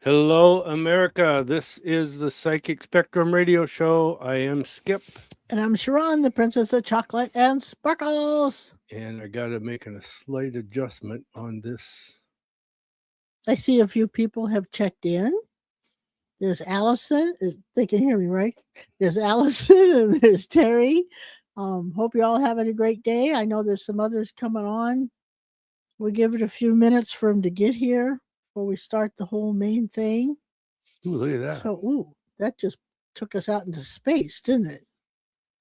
Hello, America. This is the Psychic Spectrum Radio Show. I am Skip, And I'm Sha'ron, the Princess of Chocolate and Sparkles. and I got to make a slight adjustment on this. I see a few people have checked in. There's Allison. They can hear me, right? There's Allison and there's Terry. Hope you're all having a great day. I know there's some others coming on. We'll give it a few minutes for them to get here before we start the whole main thing. Ooh, look at that. So, that just took us out into space, didn't it?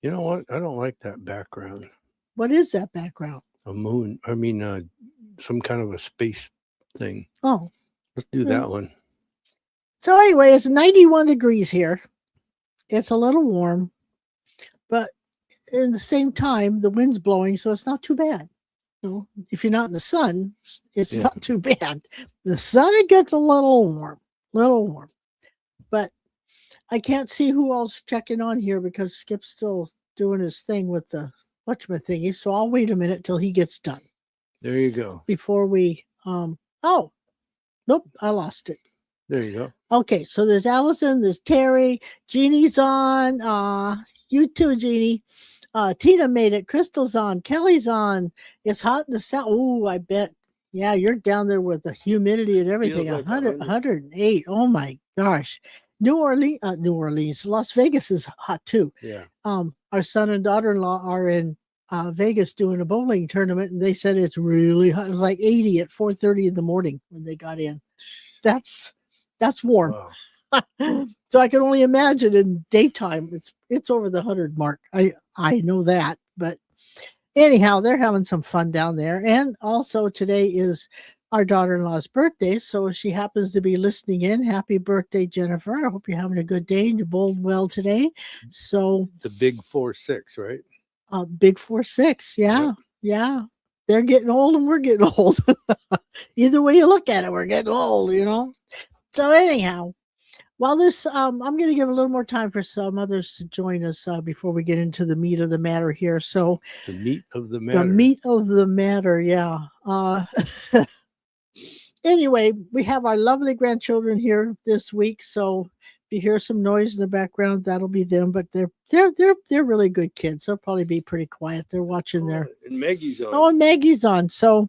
You know what? I don't like that background. What is that background? A moon. Some kind of a space thing. Oh. Let's do that one. So anyway, it's 91 degrees here. It's a little warm, but at the same time, the wind's blowing, so it's not too bad. You know, if you're not in the sun, it's not too bad. The sun, it gets a little warm. But I can't see who else checking on here because Skip's still doing his thing with the watchman thingy. So I'll wait a minute till he gets done. There you go. Before we, nope, I lost it. There you go. Okay, so there's Allison, there's Terry, Jeannie's on. You too, Jeannie. Tina made it. Crystal's on. Kelly's on. It's hot in the south. Oh, I bet. Yeah, you're down there with the humidity and everything. Feels like 100, 108. Oh my gosh. New Orleans, Las Vegas is hot too. Yeah. Our son and daughter-in-law are in Vegas doing a bowling tournament, and they said it's really hot. It was like 80 at 4:30 in the morning when they got in. That's warm. Wow. So I can only imagine in daytime it's over the 100 mark. I know that, but anyhow, they're having some fun down there. And also today is our daughter-in-law's birthday, so if she happens to be listening in, happy birthday, Jennifer. I hope you're having a good day and you bowled well today. So the big 4-6, right? Big 4-6, yeah. Yep. Yeah. They're getting old and we're getting old. Either way you look at it, we're getting old, you know. So anyhow, while this, I'm going to give a little more time for some others to join us before we get into the meat of the matter here. So the meat of the matter. The meat of the matter, yeah. Anyway, we have our lovely grandchildren here this week, so if you hear some noise in the background, that'll be them. But they're really good kids. They'll probably be pretty quiet. They're watching their. And Maggie's on. Oh, and Maggie's on. So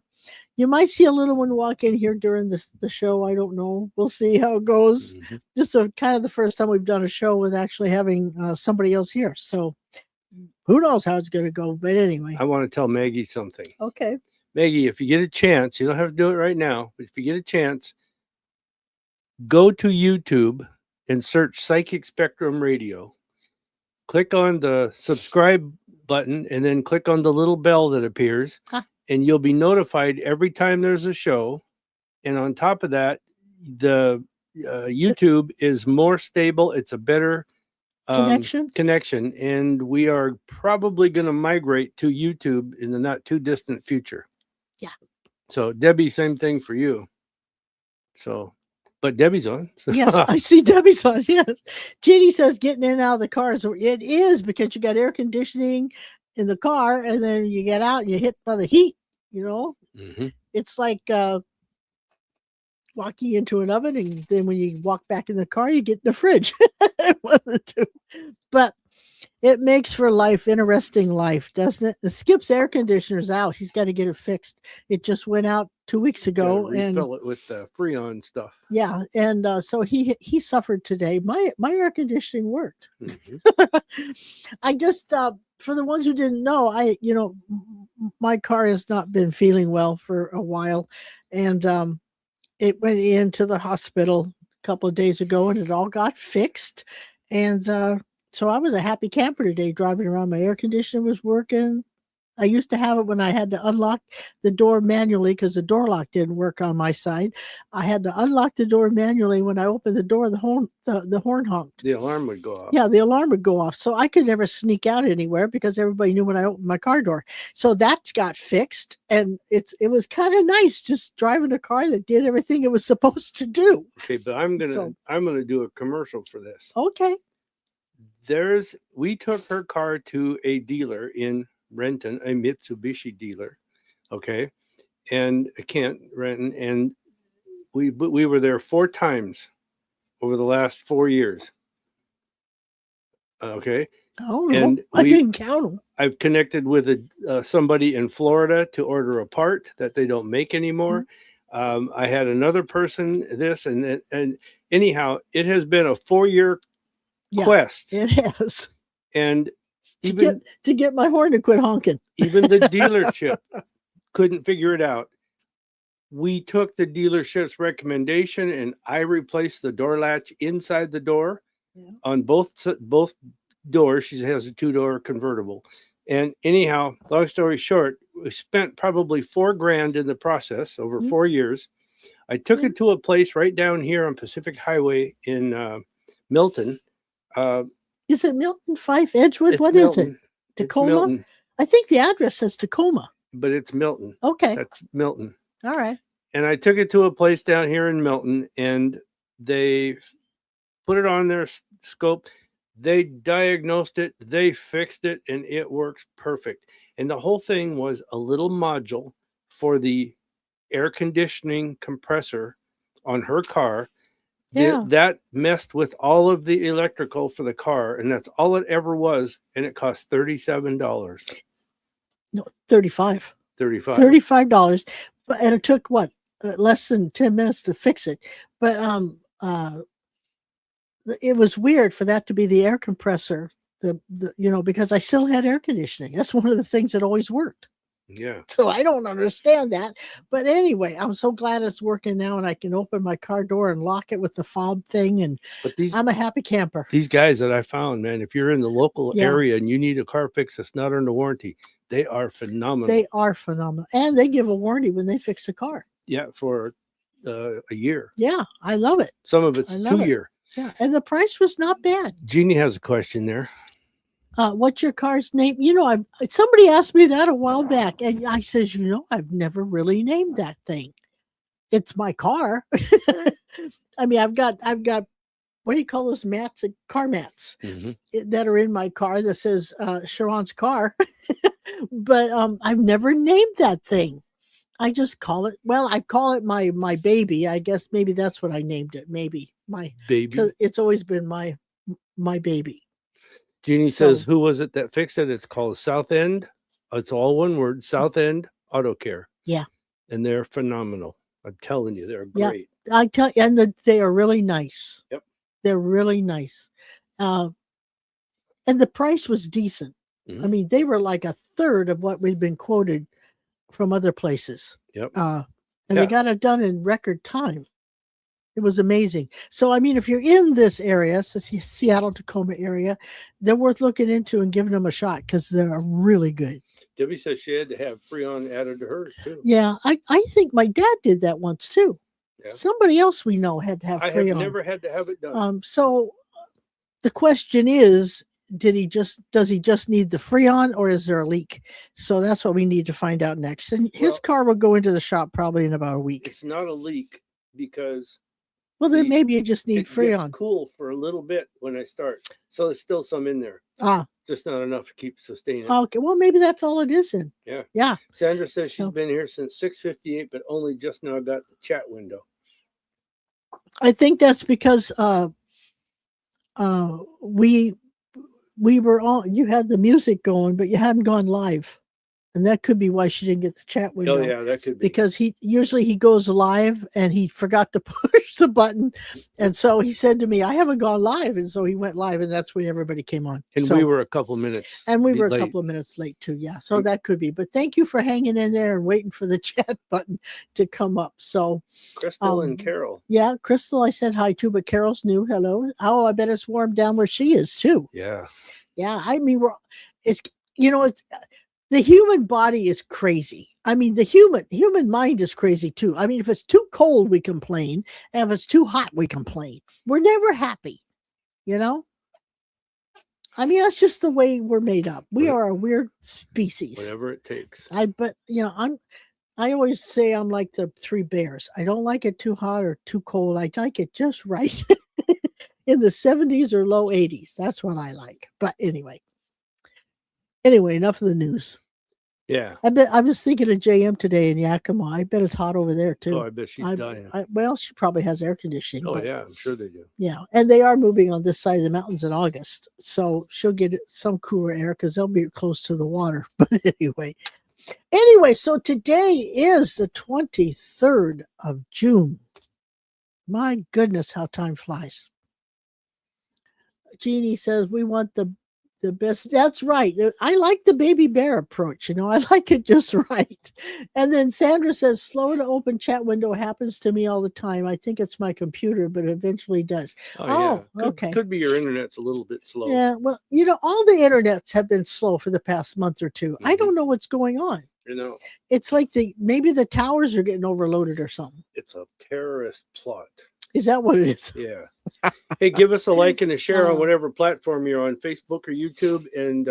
you might see a little one walk in here during the show. I don't know. We'll see how it goes. Mm-hmm. This is kind of the first time we've done a show with actually having somebody else here. So who knows how it's going to go. But anyway. I want to tell Maggie something. Okay. Maggie, if you get a chance, you don't have to do it right now, but if you get a chance, go to YouTube and search Psychic Spectrum Radio. Click on the subscribe button and then click on the little bell that appears. And you'll be notified every time there's a show. And on top of that, the YouTube is more stable. It's a better connection. And we are probably going to migrate to YouTube in the not too distant future. Yeah. So Debbie, same thing for you. So, but Debbie's on. So. Yes, I see Debbie's on. Yes. Jeannie says getting in and out of the car. So it is because you got air conditioning in the car and then you get out and you hit by the heat, you know. Mm-hmm. It's like walking into an oven, and then when you walk back in the car, you get in the fridge. One of the two. But it makes for interesting life, doesn't it? Skip's air conditioner's out. He's got to get it fixed. It just went out 2 weeks ago. And refill it with Freon stuff. Yeah, and so he suffered today. My air conditioning worked. Mm-hmm. I just for the ones who didn't know, my car has not been feeling well for a while, and it went into the hospital a couple of days ago, and it all got fixed, and so I was a happy camper today driving around. My air conditioner was working. I used to have it when I had to unlock the door manually because the door lock didn't work on my side. I had to unlock the door manually. When I opened the door, the horn honked. The alarm would go off. Yeah, the alarm would go off. So I could never sneak out anywhere because everybody knew when I opened my car door. So that's got fixed. And it was kind of nice just driving a car that did everything it was supposed to do. Okay, but I'm gonna do a commercial for this. Okay. We took her car to a dealer in Renton, a Mitsubishi dealer, okay, and Kent Renton, and we were there 4 times over the last 4 years. Okay. Oh, no. And I didn't count them. I've connected with somebody in Florida to order a part that they don't make anymore. I had another person and anyhow, it has been a 4-year quest. It has. And even to get my horn to quit honking. Even the dealership couldn't figure it out. We took the dealership's recommendation, and I replaced the door latch inside the door on both doors. She has a 2-door convertible. And anyhow, long story short, we spent probably $4,000 in the process over 4 years. I took it to a place right down here on Pacific Highway in Milton. Is it Milton, Fife, Edgewood? What is it? Tacoma? I think the address says Tacoma. But it's Milton. Okay. That's Milton. All right. And I took it to a place down here in Milton, and they put it on their scope. They diagnosed it, they fixed it, and it works perfect. And the whole thing was a little module for the air conditioning compressor on her car. Yeah. That messed with all of the electrical for the car, and that's all it ever was. And it cost $37. No, $35. $35. And it took what? Less than 10 minutes to fix it. But it was weird for that to be the air compressor, because I still had air conditioning. That's one of the things that always worked. Yeah. So I don't understand that. But anyway, I'm so glad it's working now, and I can open my car door and lock it with the fob thing. I'm a happy camper. These guys that I found, man, if you're in the local area and you need a car fix that's not under warranty, they are phenomenal. They are phenomenal. And they give a warranty when they fix a car. Yeah, for a year. Yeah, I love it. Some of it's 2 year. Yeah, and the price was not bad. Jeannie has a question there. What's your car's name? Somebody asked me that a while back, and I says, I've never really named that thing. It's my car. I mean, I've got what do you call those mats? Car mats that are in my car that says Sha'ron's car. But I've never named that thing. I just call it. Well, I call it my baby. I guess maybe that's what I named it. Maybe my baby. 'Cause it's always been my baby. Jeannie says, who was it that fixed it? It's called South End. It's all one word, South End Auto Care. Yeah. And they're phenomenal. I'm telling you, they're great. Yeah, I tell you, and they are really nice. Yep. They're really nice. And the price was decent. I mean, they were like a third of what we'd been quoted from other places. Yep. And they got it done in record time. It was amazing. So, I mean, if you're in this area, Seattle, Tacoma area, they're worth looking into and giving them a shot because they're really good. Debbie says she had to have Freon added to hers too. Yeah, I think my dad did that once too. Yeah. Somebody else we know had to have Freon. I have never had to have it done. So the question is, does he just need the Freon, or is there a leak? So that's what we need to find out next. And his car will go into the shop probably in about a week. It's not a leak because then maybe you just need Freon. It's cool for a little bit when I start. So there's still some in there. Just not enough to keep sustaining. Okay, well, maybe that's all it is then. Yeah. Yeah. Sandra says she's been here since 6:58, but only just now got the chat window. I think that's because we were on, you had the music going, but you hadn't gone live. And that could be why she didn't get the chat window. Oh, yeah, that could be. Because he goes live and he forgot to push the button. And so he said to me, I haven't gone live. And so he went live, and that's when everybody came on. And we were a couple of minutes. And we were a couple of minutes late too. Yeah. So that could be. But thank you for hanging in there and waiting for the chat button to come up. So Crystal and Carol. Yeah, Crystal, I said hi to, but Carol's new. Hello. Oh, I bet it's warm down where she is too. Yeah. Yeah. I mean, it's the human body is crazy. I mean, the human mind is crazy too. I mean, if it's too cold, we complain. And if it's too hot, we complain. We're never happy, I mean, that's just the way we're made up. We are a weird species. Whatever it takes. I always say I'm like the three bears. I don't like it too hot or too cold. I like it just right in the 70s or low 80s. That's what I like. But anyway, enough of the news. Yeah. I was thinking of JM today in Yakima. I bet it's hot over there too. Oh, I bet she's dying. Well, she probably has air conditioning. Oh, but yeah, I'm sure they do. yeah, and they are moving on this side of the mountains in August, so she'll get some cooler air because they'll be close to the water. But anyway, so today is the 23rd of June. My goodness, how time flies. Jeannie says we want the best. That's right. I like the baby bear approach. I like it just right. And then Sandra says slow to open chat window happens to me all the time. I think it's my computer, but it eventually does. Oh yeah. Okay. Could be your internet's a little bit slow. Yeah. Well, all the internets have been slow for the past month or two. I don't know what's going on. It's like maybe the towers are getting overloaded or something. It's a terrorist plot. Is that what it is? Yeah. Hey, give us a like and a share on whatever platform you're on, Facebook or YouTube, and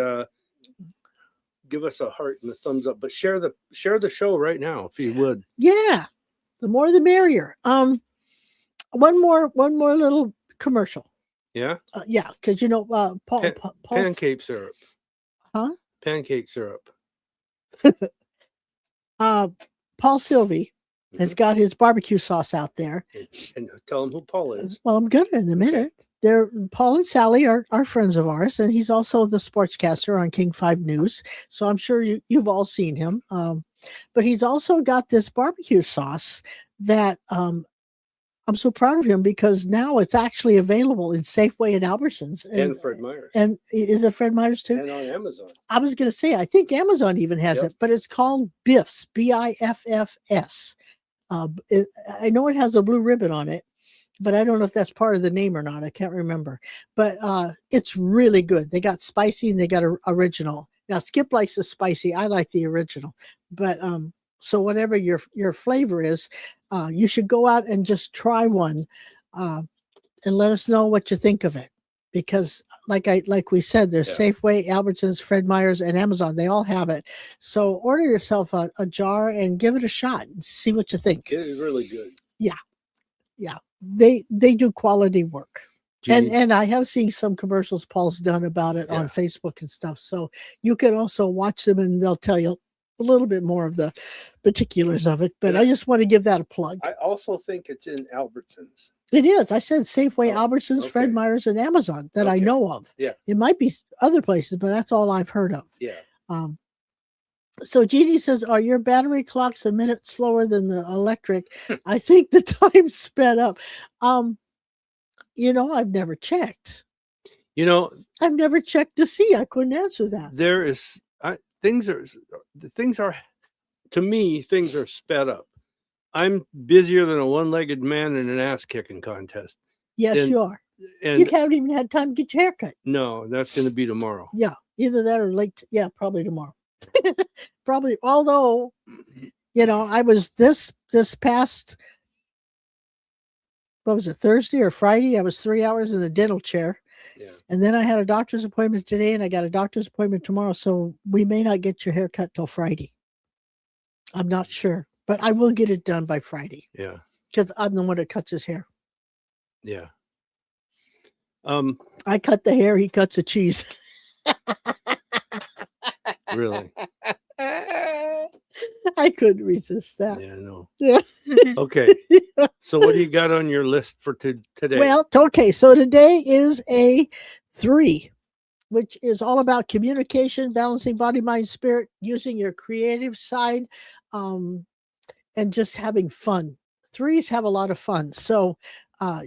give us a heart and a thumbs up. But share the show right now if you would. Yeah, the more the merrier. One more little commercial. Yeah. Yeah, because Paul pancake syrup. Huh? Pancake syrup. Paul Sylvie has got his barbecue sauce out there. And tell him who Paul is. Well, I'm gonna in a minute. Paul and Sally are friends of ours, and he's also the sportscaster on King 5 News. So I'm sure you've all seen him. But he's also got this barbecue sauce that I'm so proud of him because now it's actually available in Safeway and Albertsons. And Fred Meyer's. And is it Fred Meyer's too? And on Amazon. I was going to say, I think Amazon even has it, but it's called Biff's, Biffs. I know it has a blue ribbon on it, but I don't know if that's part of the name or not. I can't remember. But it's really good. They got spicy and they got original. Now, Skip likes the spicy. I like the original. But so whatever your flavor is, you should go out and just try one and let us know what you think of it. Because like we said, there's Safeway, Albertsons, Fred Meyer's, and Amazon. They all have it. So order yourself a jar and give it a shot and see what you think. It is really good. Yeah. Yeah. They do quality work. And I have seen some commercials Paul's done about it on Facebook and stuff. So you can also watch them and they'll tell you a little bit more of the particulars of it. But I just want to give that a plug. I also think it's in Albertsons. It is. I said Safeway, Albertsons, Fred Meyer's, and Amazon that I know of. Yeah. It might be other places, but that's all I've heard of. Yeah. So Jeannie says, are your battery clocks a minute slower than the electric? I think the time sped up. I've never checked. I've never checked to see. I couldn't answer that. There is things are to me, things are sped up. I'm busier than a one-legged man in an ass-kicking contest. Yes, you are. And you haven't even had time to get your hair cut. No, that's going to be tomorrow. Yeah, either that or late. Yeah, probably tomorrow. Probably. Although, I was this past, what was it, Thursday or Friday? I was 3 hours in the dental chair. Yeah. And then I had a doctor's appointment today and I got a doctor's appointment tomorrow. So we may not get your hair cut till Friday. I'm not sure. But I will get it done by Friday. Yeah. Because I'm the one that cuts his hair. Yeah. I cut the hair, he cuts the cheese. Really? I couldn't resist that. Yeah, I know. Yeah. Okay. So what do you got on your list for today? Well, okay. So today is a 3, which is all about communication, balancing body, mind, spirit, using your creative side, and just having fun. 3s have a lot of fun. So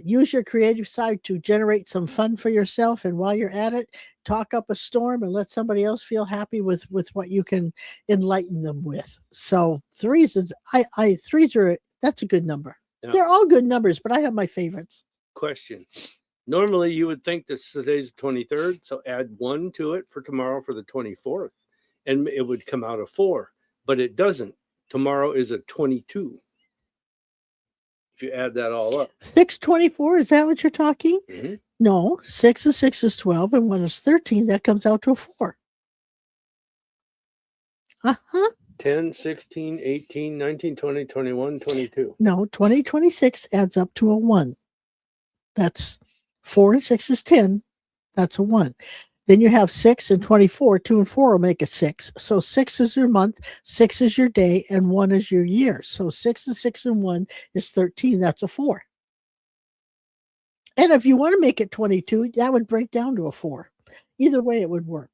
use your creative side to generate some fun for yourself. And while you're at it, talk up a storm and let somebody else feel happy with what you can enlighten them with. So 3s is, 3s are, that's a good number. Yeah. They're all good numbers, but I have my favorites. Question. Normally you would think that today's the 23rd. So add 1 to it for tomorrow for the 24th. And it would come out of 4, but it doesn't. Tomorrow is a 22. If you add that all up. 624, is that what you're talking? Mm-hmm. No, 6 and 6 is 12, and 1 is 13. That comes out to a 4. 10, 16, 18, 19, 20, 21, 22. No, 20, 26 adds up to a 1. That's 4 and 6 is 10. That's a 1. Then you have 6 and 24. 2 and 4 will make a 6. So 6 is your month, 6 is your day, and 1 is your year. So 6 and 6 and 1 is 13. That's a 4. And if you want to make it 22, that would break down to a 4. Either way, it would work.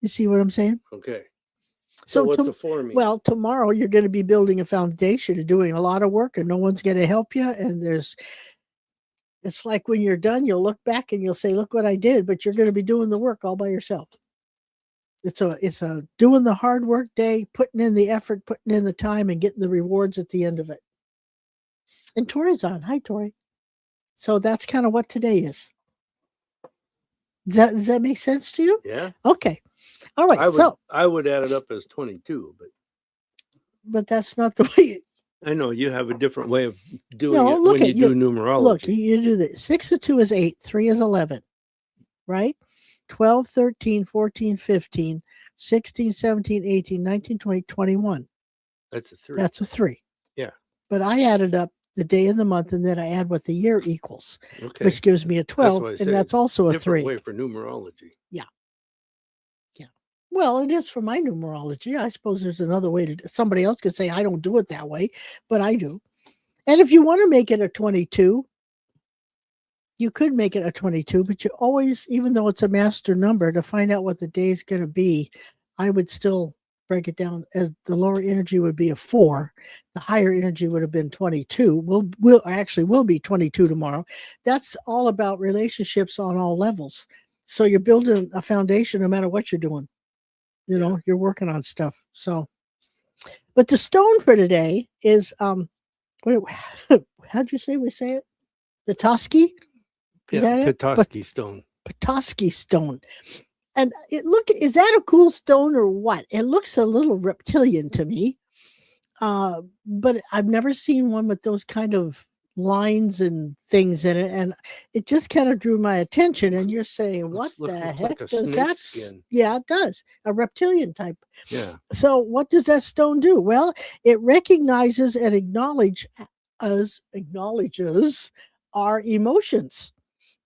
You see what I'm saying? Okay. So what's the 4 mean? Well, tomorrow you're going to be building a foundation and doing a lot of work, and no one's going to help you. And it's like when you're done, you'll look back and you'll say, look what I did, but you're going to be doing the work all by yourself. It's a doing the hard work day, putting in the effort, putting in the time, and getting the rewards at the end of it. And Tori's on. Hi, Tori. So that's kind of what today is. Does that make sense to you? Yeah. Okay. All right. I would add it up as 22, but that's not the way. I know you have a different way of doing it look when you do numerology. Look, you do this. 6 to 2 is 8. 3 is 11. Right? 12, 13, 14, 15, 16, 17, 18, 19, 20, 21. That's a 3. That's a 3. Yeah. But I added up the day and the month, and then I add what the year equals, okay. which gives me a 12, and that's also a 3. Way for numerology. Yeah. Yeah. Well, it is for my numerology. I suppose there's another way to. Somebody else could say I don't do it that way, but I do. And if you want to make it a 22, you could make it a 22, but you always, even though it's a master number, to find out what the day is going to be, I would still break it down as the lower energy would be a 4. The higher energy would have been 22. We'll be 22 tomorrow. That's all about relationships on all levels. So you're building a foundation no matter what you're doing. You know, you're working on stuff. So, but the stone for today is, how'd you say we say it? Petoskey? Is that it? Petoskey stone. Petoskey stone. And is that a cool stone or what? It looks a little reptilian to me. But I've never seen one with those kind of lines and things in it. And it just kind of drew my attention. And you're saying, what the heck does that? Yeah, it does. A reptilian type. Yeah. So what does that stone do? Well, it recognizes and acknowledges our emotions.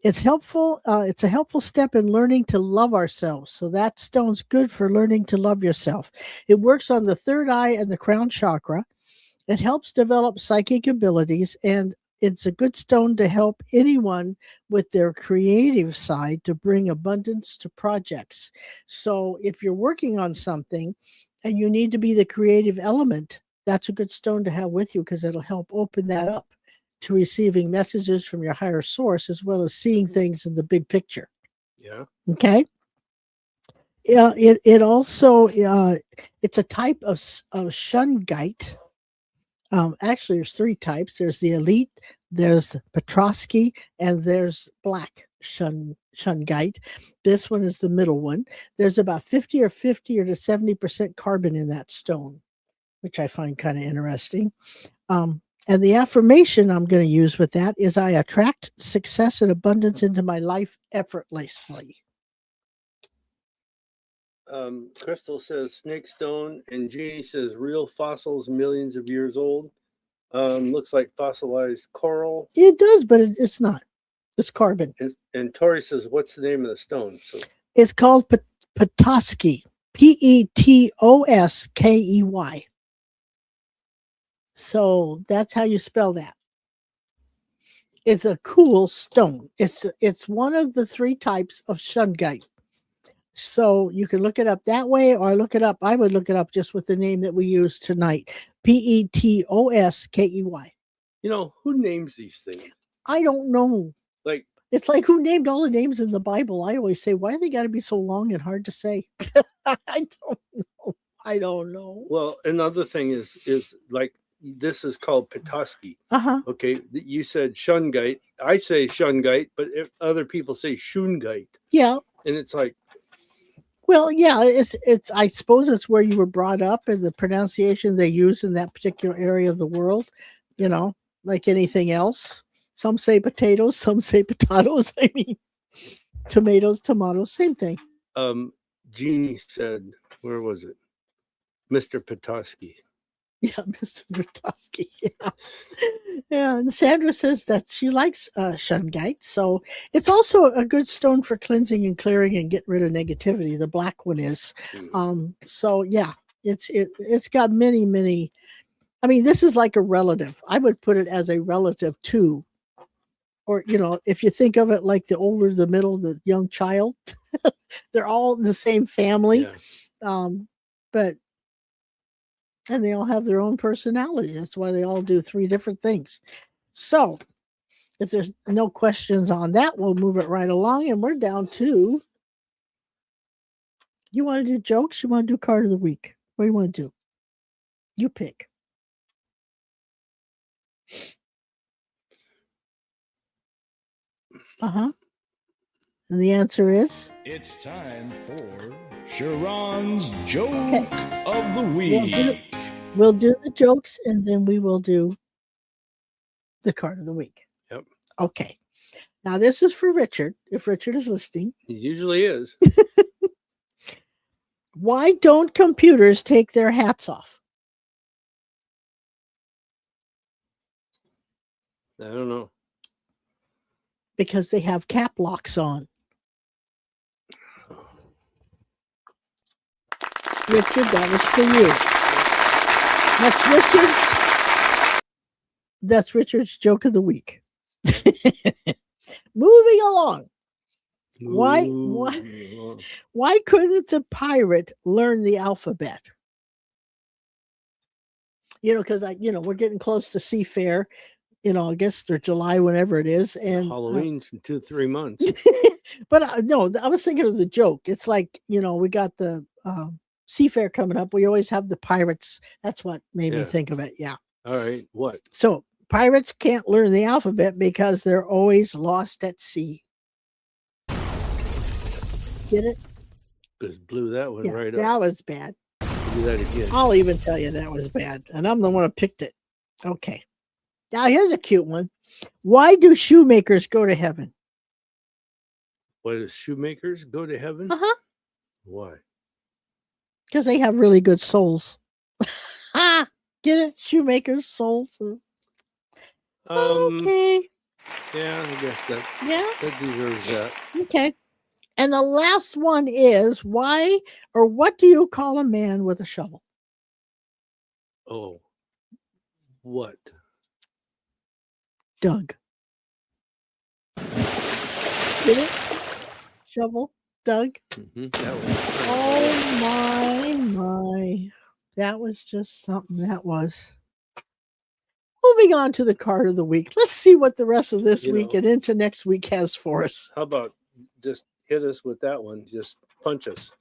It's helpful. It's a helpful step in learning to love ourselves. So that stone's good for learning to love yourself. It works on the third eye and the crown chakra. It helps develop psychic abilities, and it's a good stone to help anyone with their creative side to bring abundance to projects. So if you're working on something and you need to be the creative element, that's a good stone to have with you because it'll help open that up to receiving messages from your higher source, as well as seeing things in the big picture. Yeah. Okay. Yeah. It also, it's a type of shungite. Actually, there's 3 types. There's the elite, there's the Petoskey, and there's black shungite. This one is the middle one. There's about 50 to 70% carbon in that stone, which I find kind of interesting. And the affirmation I'm going to use with that is I attract success and abundance into my life effortlessly. Crystal says snake stone, and Jeannie says real fossils millions of years old. Looks like fossilized coral. It does, but it's not. It's carbon. And Tori says, what's the name of the stone? So it's called Petoskey. Petoskey. So that's how you spell that. It's a cool stone. It's one of the 3 types of shungite. So you can look it up that way, or look it up. I would look it up just with the name that we use tonight. Petoskey. You know, who names these things? I don't know. Like, it's like who named all the names in the Bible? I always say, why do they got to be so long and hard to say? I don't know. Well, another thing is like, this is called Petoskey. Okay, you said shungite. I say shungite, but other people say shungite. Yeah. And it's like, well, yeah, it's. I suppose it's where you were brought up and the pronunciation they use in that particular area of the world. You know, like anything else. Some say potatoes, some say potatoes. I mean, tomatoes, same thing. Jeannie said, where was it? Mr. Petoskey. Yeah, Mr. Brutowski. Yeah. Yeah. And Sandra says that she likes shungite. So it's also a good stone for cleansing and clearing and get rid of negativity. The black one is. So yeah, it's got many, many. I mean, this is like a relative. I would put it as a relative to, or if you think of it like the older, the middle, the young child, they're all in the same family. Yeah. But and they all have their own personality. That's why they all do 3 different things. So if there's no questions on that, we'll move it right along. And we're down to, you want to do jokes? You want to do card of the week? What do you want to do? You pick. And the answer is? It's time for Sha'ron's Joke of the Week. We'll do the jokes, and then we will do the card of the week. Yep. Okay. Now, this is for Richard, if Richard is listening. He usually is. Why don't computers take their hats off? I don't know. Because they have cap locks on. Richard, that was for you. That's Richard's joke of the week. Moving along. Why couldn't the pirate learn the alphabet? Because we're getting close to Seafair in August or July, whenever it is, and Halloween's in 2-3 months. But no, I was thinking of the joke. It's like we got the Seafair coming up. We always have the pirates. That's what made me think of it. Yeah. All right. What? So pirates can't learn the alphabet because they're always lost at sea. Get it? Just blew that one right up. That was bad. Do that again. I'll even tell you that was bad. And I'm the one who picked it. Okay. Now here's a cute one. Why do shoemakers go to heaven? Why do shoemakers go to heaven? Why? Because they have really good souls. Get it? Shoemakers, souls. Okay. Yeah, I guess that deserves that. Okay. And the last one is, why or what do you call a man with a shovel? Oh. What? Doug. Get it? Shovel, Doug. That was Oh my. That was just something. That was. Moving on to the card of the week. Let's see what the rest of this week and into next week has for us. How about just hit us with that one? Just punch us.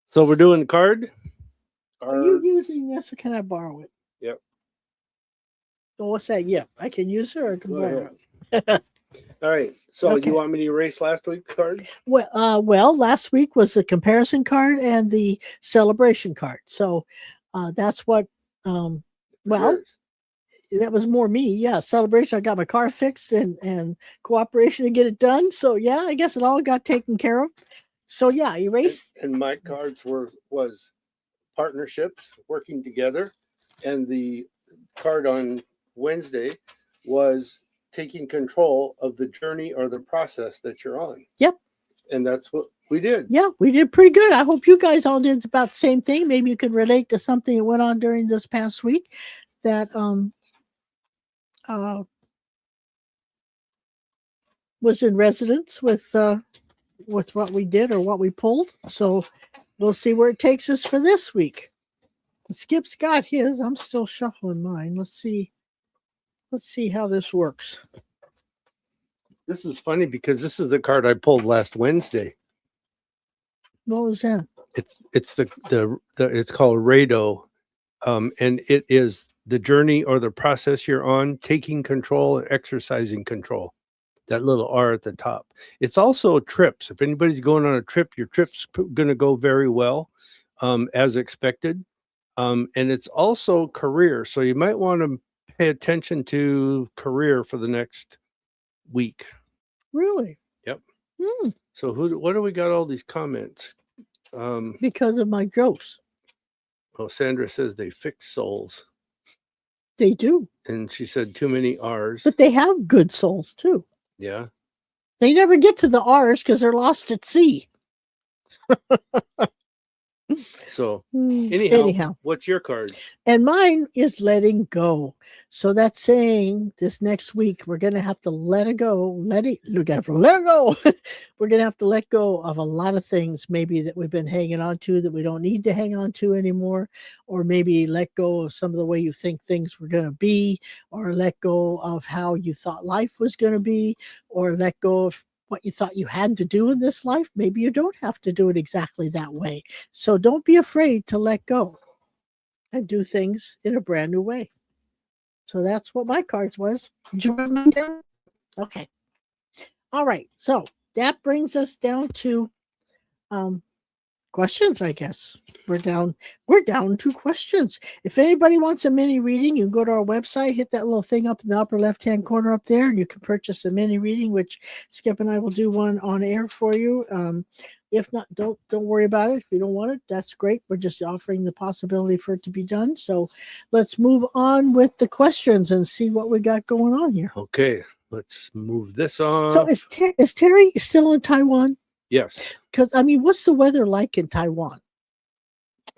So we're doing card? Are you using this or can I borrow it? Yep. Oh, what's that? Yeah, I can use it or I can borrow it. All right. So you want me to erase last week's cards? Well, last week was the comparison card and the celebration card. So that's what, that was more me. Yeah. Celebration. I got my car fixed and cooperation to get it done. So yeah, I guess it all got taken care of. So yeah, erase. And my cards was partnerships, working together. And the card on Wednesday was taking control of the journey or the process that you're on. Yep. And that's what we did. Yeah, we did pretty good. I hope you guys all did about the same thing. Maybe you could relate to something that went on during this past week that was in resonance with what we did or what we pulled. So we'll see where it takes us for this week. Skip's got his. I'm still shuffling mine. Let's see how this works. This is funny because this is the card I pulled last Wednesday. What was that? It's it's called Rado, and it is the journey or the process you're on, taking control and exercising control. That little R at the top. It's also trips. If anybody's going on a trip, your trip's going to go very well, as expected. And it's also career. So you might want to pay attention to career for the next week. Really? Yep. So what do we got all these comments? Because of my jokes. Oh, Sandra says they fix souls. They do. And she said too many R's. But they have good souls too. Yeah. They never get to the R's because they're lost at sea. So anyhow, what's your card? And mine is letting go. So that's saying this next week we're going to have to let it go. Let it go. We're going to have to let go of a lot of things maybe that we've been hanging on to that we don't need to hang on to anymore, or maybe let go of some of the way you think things were going to be, or let go of how you thought life was going to be, or let go of what you thought you had to do in this life. Maybe you don't have to do it exactly that way. So don't be afraid to let go and do things in a brand new way. So that's what my cards was. Did you write mine down? Okay. All right. So that brings us down to questions, I guess. We're down to questions. If anybody wants a mini reading, you can go to our website, hit that little thing up in the upper left-hand corner up there, and you can purchase a mini reading, which Skip and I will do one on air for you. If not, don't worry about it. If you don't want it, that's great. We're just offering the possibility for it to be done. So let's move on with the questions and see what we got going on here. Okay, let's move this on. So is Terry still in Taiwan? Yes. Because, I mean, what's the weather like in Taiwan?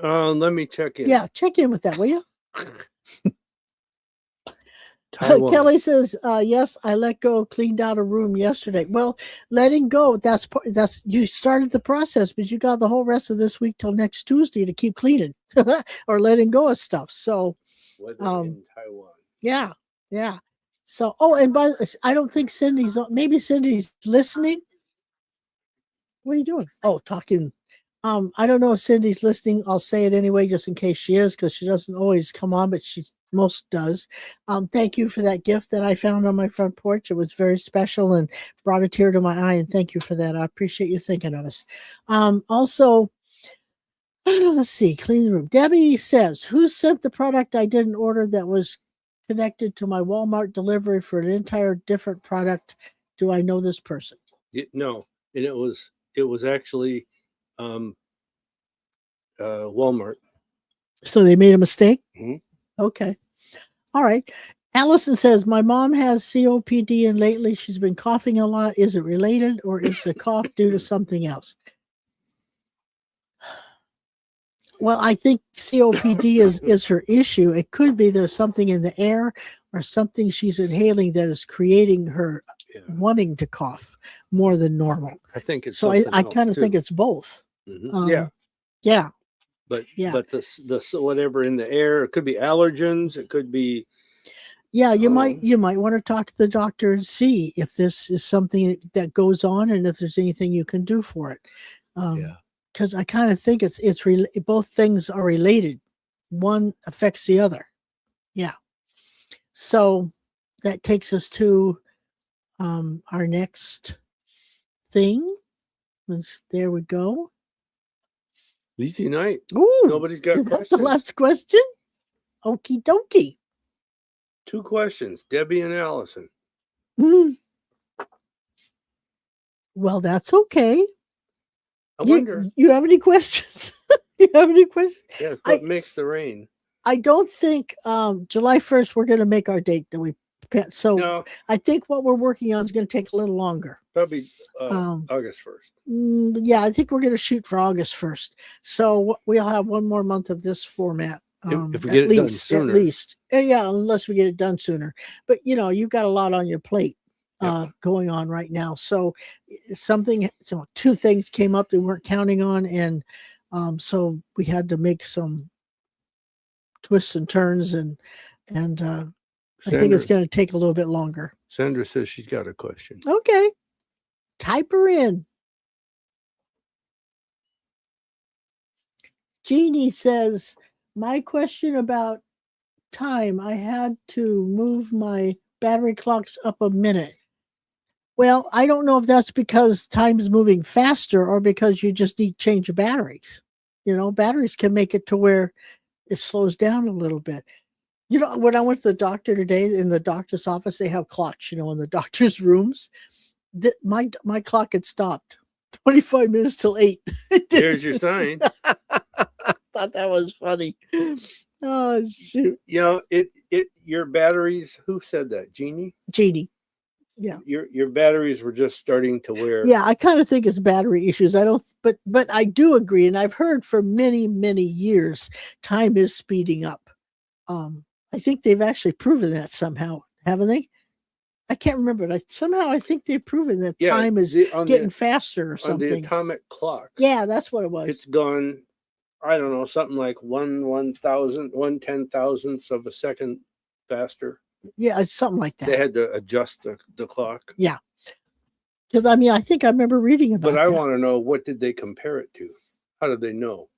Let me check in. Yeah, check in with that, will you? Taiwan. Kelly says, yes, I let go, cleaned out a room yesterday. Well, letting go, that's you started the process, but you got the whole rest of this week till next Tuesday to keep cleaning or letting go of stuff. So, in Taiwan. Yeah. So, and I don't think maybe Cindy's listening. What are you doing? Oh, talking. I don't know if Cindy's listening. I'll say it anyway, just in case she is, because she doesn't always come on, but she most does. Thank you for that gift that I found on my front porch. It was very special and brought a tear to my eye. And thank you for that. I appreciate you thinking of us. Also, let's see, clean the room. Debbie says, who sent the product I didn't order that was connected to my Walmart delivery for an entire different product? Do I know this person? No, and it was actually Walmart. So they made a mistake? Mm-hmm. Okay. All right. Allison says, my mom has COPD and lately she's been coughing a lot. Is it related or is the cough due to something else? Well, I think COPD is her issue. It could be there's something in the air or something she's inhaling that is creating her wanting to cough more than normal. I think it's so. I kind of think it's both. Mm-hmm. Yeah. But the whatever in the air, it could be allergens. It could be. Yeah, you might want to talk to the doctor and see if this is something that goes on and if there's anything you can do for it. Because I kind of think it's both things are related. One affects the other. Yeah. So that takes us to our next thing. There we go. Easy night. Ooh, nobody's got questions. The last question. Okie dokie. 2 questions, Debbie and Allison. Well, that's okay. I wonder. You have any questions? You have any questions? Yes, what makes the rain? I don't think July 1st we're going to make our date that we picked. So no. I think what we're working on is going to take a little longer. Probably August 1st. Yeah, I think we're going to shoot for August 1st. So we'll have one more month of this format. If we get it done sooner. At least. Yeah, unless we get it done sooner. But, you've got a lot on your plate going on right now. So 2 things came up that we weren't counting on. And so we had to make some twists and turns. And I think it's going to take a little bit longer. Sandra says she's got a question. Okay. Type her in. Jeannie says, my question about time, I had to move my battery clocks up a minute. Well, I don't know if that's because time's moving faster or because you just need to change your batteries. Batteries can make it to where it slows down a little bit. When I went to the doctor today, in the doctor's office, they have clocks, in the doctor's rooms. My clock had stopped 25 minutes till 8. There's your sign. Thought that was funny. Oh, shoot. You know, your batteries, who said that? Jeannie? Jeannie. Yeah. Your batteries were just starting to wear. Yeah, I kind of think it's battery issues. I don't, but I do agree, and I've heard for many, many years, time is speeding up. I think they've actually proven that somehow, haven't they? I can't remember, but somehow I think they've proven that time is getting faster or something. On the atomic clock. Yeah, that's what it was. It's gone, I don't know, something like 1/10,000th of a second faster. Yeah, it's something like that. They had to adjust the clock. Yeah. Because, I mean, I think I remember reading about But I want to know, what did they compare it to? How did they know?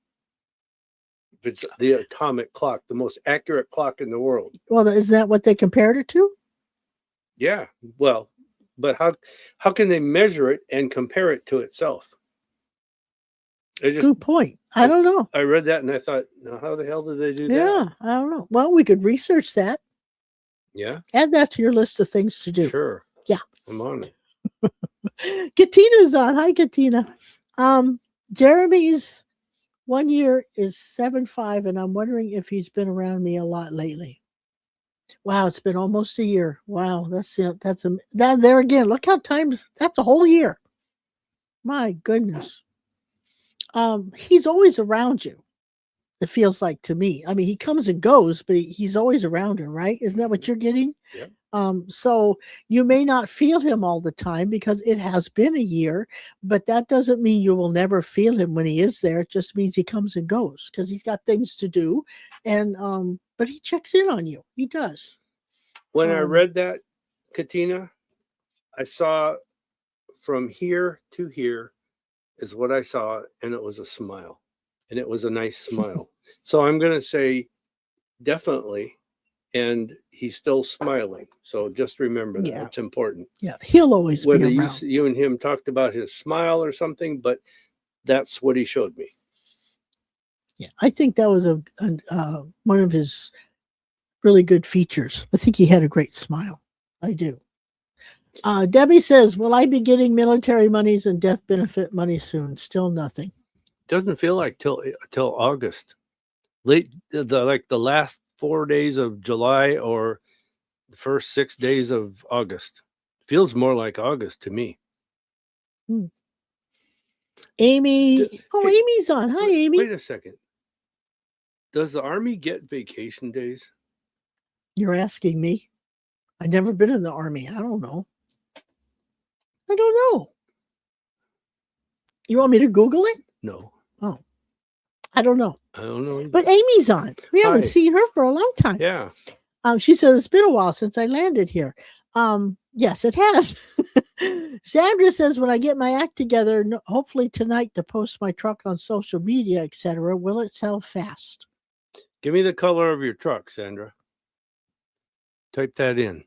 If it's the atomic clock, the most accurate clock in the world. Well, isn't that what they compared it to? Yeah. Well, but how can they measure it and compare it to itself? Good point. I don't know. I read that and I thought, now how the hell did they do that? Yeah, I don't know. Well, we could research that. Yeah. Add that to your list of things to do. Sure. Yeah. I'm on it. Katina's on. Hi, Katina. Jeremy's 1 year is 7'5", and I'm wondering if he's been around me a lot lately. Wow, it's been almost a year. Wow, that's there again. Look how that's a whole year. My goodness. He's always around you. It feels like to me. I mean, he comes and goes, but he's always around her, right? Isn't that what you're getting? Yep. So you may not feel him all the time because it has been a year, but that doesn't mean you will never feel him when he is there. It just means he comes and goes because he's got things to do. And but he checks in on you. He does. When I read that, Katina, I saw from here to here is what I saw, and it was a smile. And it was a nice smile. So I'm going to say definitely. And he's still smiling. So just remember that. It's important. Yeah, he'll always be around. Whether you and him talked about his smile or something, but that's what he showed me. Yeah, I think that was one of his really good features. I think he had a great smile. I do. Debbie says, will I be getting military monies and death benefit money soon? Still nothing. Doesn't feel like till August. Like the last 4 days of July or the first 6 days of August. Feels more like August to me. Amy. Amy's on. Hi, Amy. Wait a second. Does the Army get vacation days? You're asking me? I've never been in the Army. I don't know. I don't know. You want me to Google it? No. Oh. I don't know. I don't know either. But Amy's on. We haven't seen her for a long time. Yeah. She says it's been a while since I landed here. Yes, it has. Sandra says, when I get my act together, hopefully tonight to post my truck on social media, etc., will it sell fast? Give me the color of your truck, Sandra. Type that in.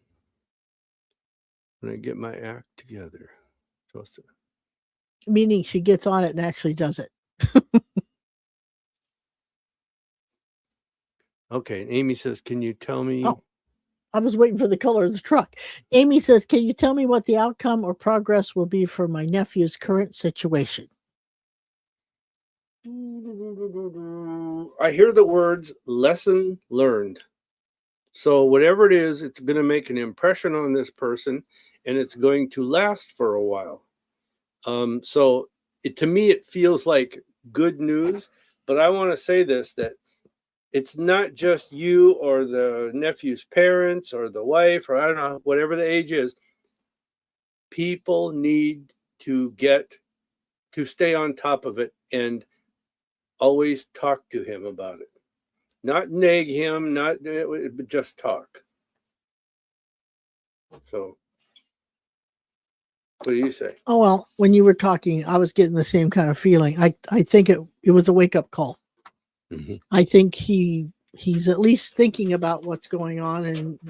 When I get my act together. Meaning she gets on it and actually does it. Okay. And Amy says, can you tell me? Oh, I was waiting for the color of the truck. Amy says, can you tell me what the outcome or progress will be for my nephew's current situation? I hear the words lesson learned. So whatever it is, it's going to make an impression on this person and it's going to last for a while. So to me, it feels like good news, but I want to say this, that it's not just you or the nephew's parents or the wife, or I don't know, whatever the age is. People need to stay on top of it and always talk to him about it. Not nag him, but just talk. So, what do you say? Oh, well, when you were talking, I was getting the same kind of feeling. I think it was a wake-up call. Mm-hmm. I think he's at least thinking about what's going on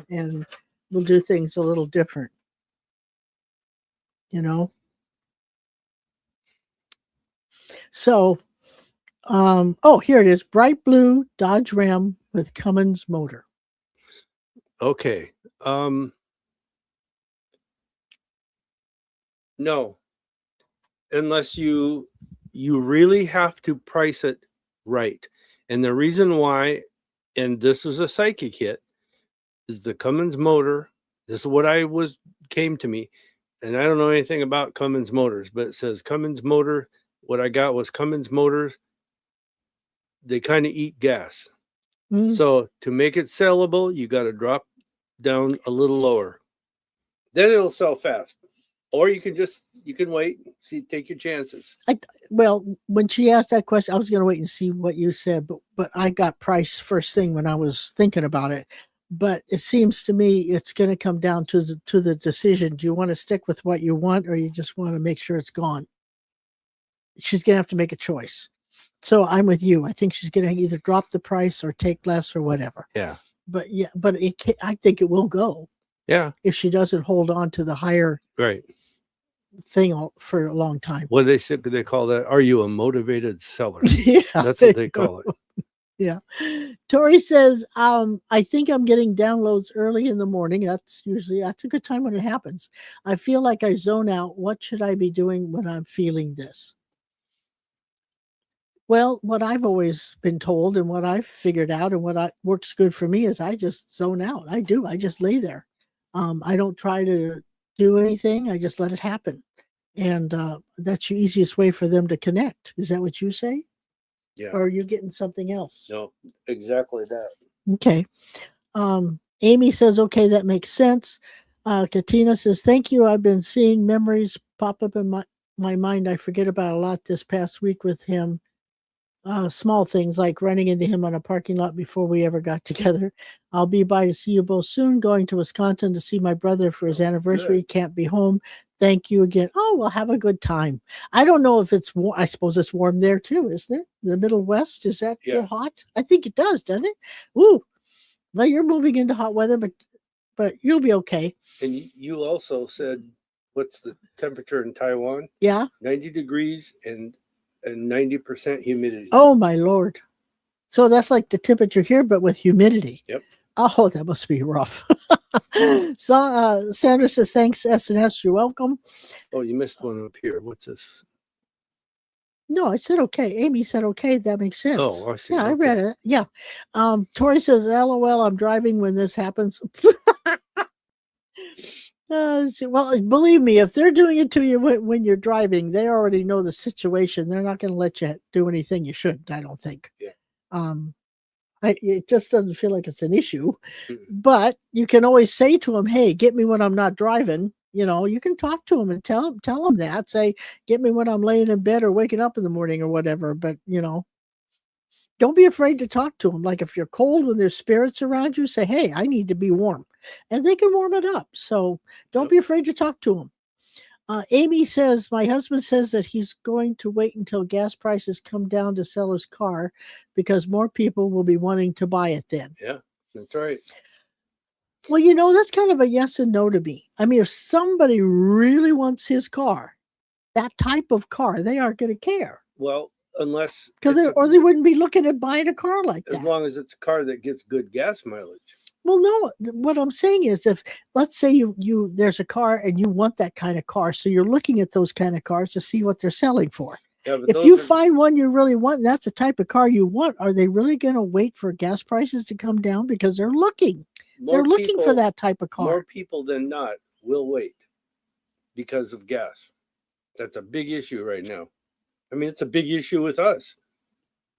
and will do things a little different. You know? So, here it is. Bright blue Dodge Ram with Cummins motor. Okay. No. unless you really have to price it right. And the reason why, and this is a psychic hit, is the Cummins motor. This is what came to me. And I don't know anything about Cummins motors, but it says Cummins motor. What I got was Cummins motors. They kind of eat gas. So to make it sellable, you got to drop down a little lower. Then it'll sell fast. Or you can wait, take your chances. Well, when she asked that question, I was going to wait and see what you said, but I got price first thing when I was thinking about it. But it seems to me it's going to come down to the decision. Do you want to stick with what you want, or you just want to make sure it's gone? She's going to have to make a choice. So I'm with you. I think she's going to either drop the price or take less or whatever. Yeah. But I think it will go. Yeah. If she doesn't hold on to the higher right thing for a long time. What they call that? Are you a motivated seller? Yeah. That's what they call it. Yeah. Tori says, I think I'm getting downloads early in the morning. That's a good time when it happens. I feel like I zone out. What should I be doing when I'm feeling this? Well, what I've always been told and what I've figured out and what works good for me is I just zone out. I just lay there. I don't try to do anything. I just let it happen. And that's the easiest way for them to connect. Is that what you say? Yeah. Or are you getting something else? No, exactly that. Okay. Amy says, okay, that makes sense. Katina says, thank you. I've been seeing memories pop up in my mind. I forget about a lot this past week with him. Small things like running into him on a parking lot before we ever got together. I'll be by to see you both soon. Going to Wisconsin to see my brother for his anniversary. Good. Can't be home. Thank you again. Oh, well, have a good time. I don't know if it's warm. I suppose it's warm there too, isn't it? The Middle West, does that get hot? I think it does, doesn't it? Ooh, well, you're moving into hot weather, but you'll be okay. And you also said, what's the temperature in Taiwan? Yeah. 90 degrees and 90% humidity. Oh, my Lord. So that's like the temperature here, but with humidity. Yep. Oh, that must be rough. So Sandra says, thanks, S&S. You're welcome. Oh, you missed one up here. What's this? No, I said okay. Amy said okay. That makes sense. Oh, I see. Yeah, okay. I read it. Yeah. Tori says, LOL, I'm driving when this happens. Well, believe me, if they're doing it to you when you're driving, they already know the situation. They're not going to let you do anything you shouldn't, I don't think. Yeah. It just doesn't feel like it's an issue. Mm-hmm. But you can always say to them, hey, get me when I'm not driving. You know, you can talk to them and tell them that. Say, get me when I'm laying in bed or waking up in the morning or whatever. But, don't be afraid to talk to them. Like if you're cold when there's spirits around you, say, hey, I need to be warm. And they can warm it up. So don't be afraid to talk to them. Amy says, my husband says that he's going to wait until gas prices come down to sell his car because more people will be wanting to buy it then. Yeah, that's right. Well, that's kind of a yes and no to me. I mean, if somebody really wants his car, that type of car, they aren't going to care. Well, unless... They wouldn't be looking at buying a car like that. As long as it's a car that gets good gas mileage. Well, no, what I'm saying is if, let's say you there's a car and you want that kind of car, so you're looking at those kind of cars to see what they're selling for. Yeah, if you find one you really want, and that's the type of car you want, are they really going to wait for gas prices to come down? Because they're looking. They're looking for that type of car. More people than not will wait because of gas. That's a big issue right now. I mean, it's a big issue with us.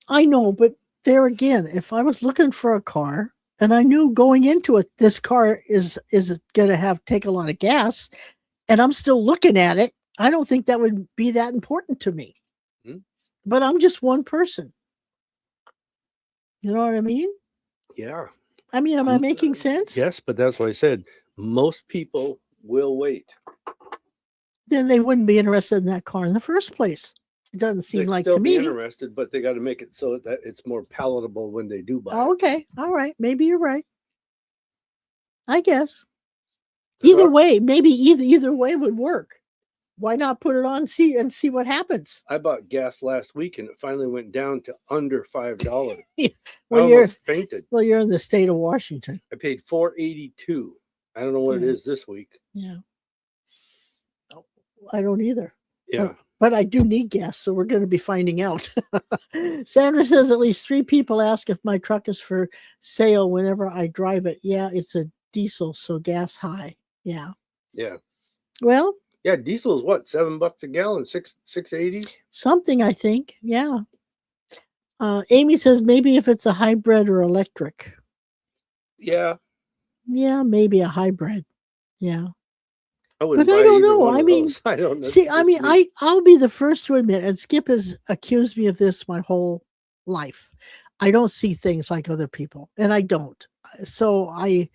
I know, but there again, if I was looking for a car and I knew going into it, this car is going to take a lot of gas, and I'm still looking at it, I don't think that would be that important to me. Hmm. But I'm just one person. You know what I mean? Yeah. I mean, am I making sense? Yes, but that's why I said most people will wait. Then they wouldn't be interested in that car in the first place. It doesn't seem like to me. They'd still be interested, but they got to make it so that it's more palatable when they do buy it. Okay. All right. Maybe you're right. I guess. Either way, maybe either way would work. Why not put it on and see what happens? I bought gas last week and it finally went down to under $5. Well, I almost fainted. Well, you're in the state of Washington. I paid $4.82. I don't know what it is this week. Yeah. I don't either. Yeah. but I do need gas, so we're going to be finding out. Sandra says at least 3 people ask if my truck is for sale whenever I drive it. Yeah, it's a diesel, so gas high. Yeah. Yeah. Well, yeah, diesel is what, $7 a gallon, 680. something, I think. Yeah. Amy says maybe if it's a hybrid or electric. Yeah, Yeah, maybe a hybrid. Yeah. I wouldn't But I buy don't either know. one I of mean, those. I don't know. see, I mean, I'll be the first to admit, and Skip has accused me of this my whole life. I don't see things like other people, and I don't. So I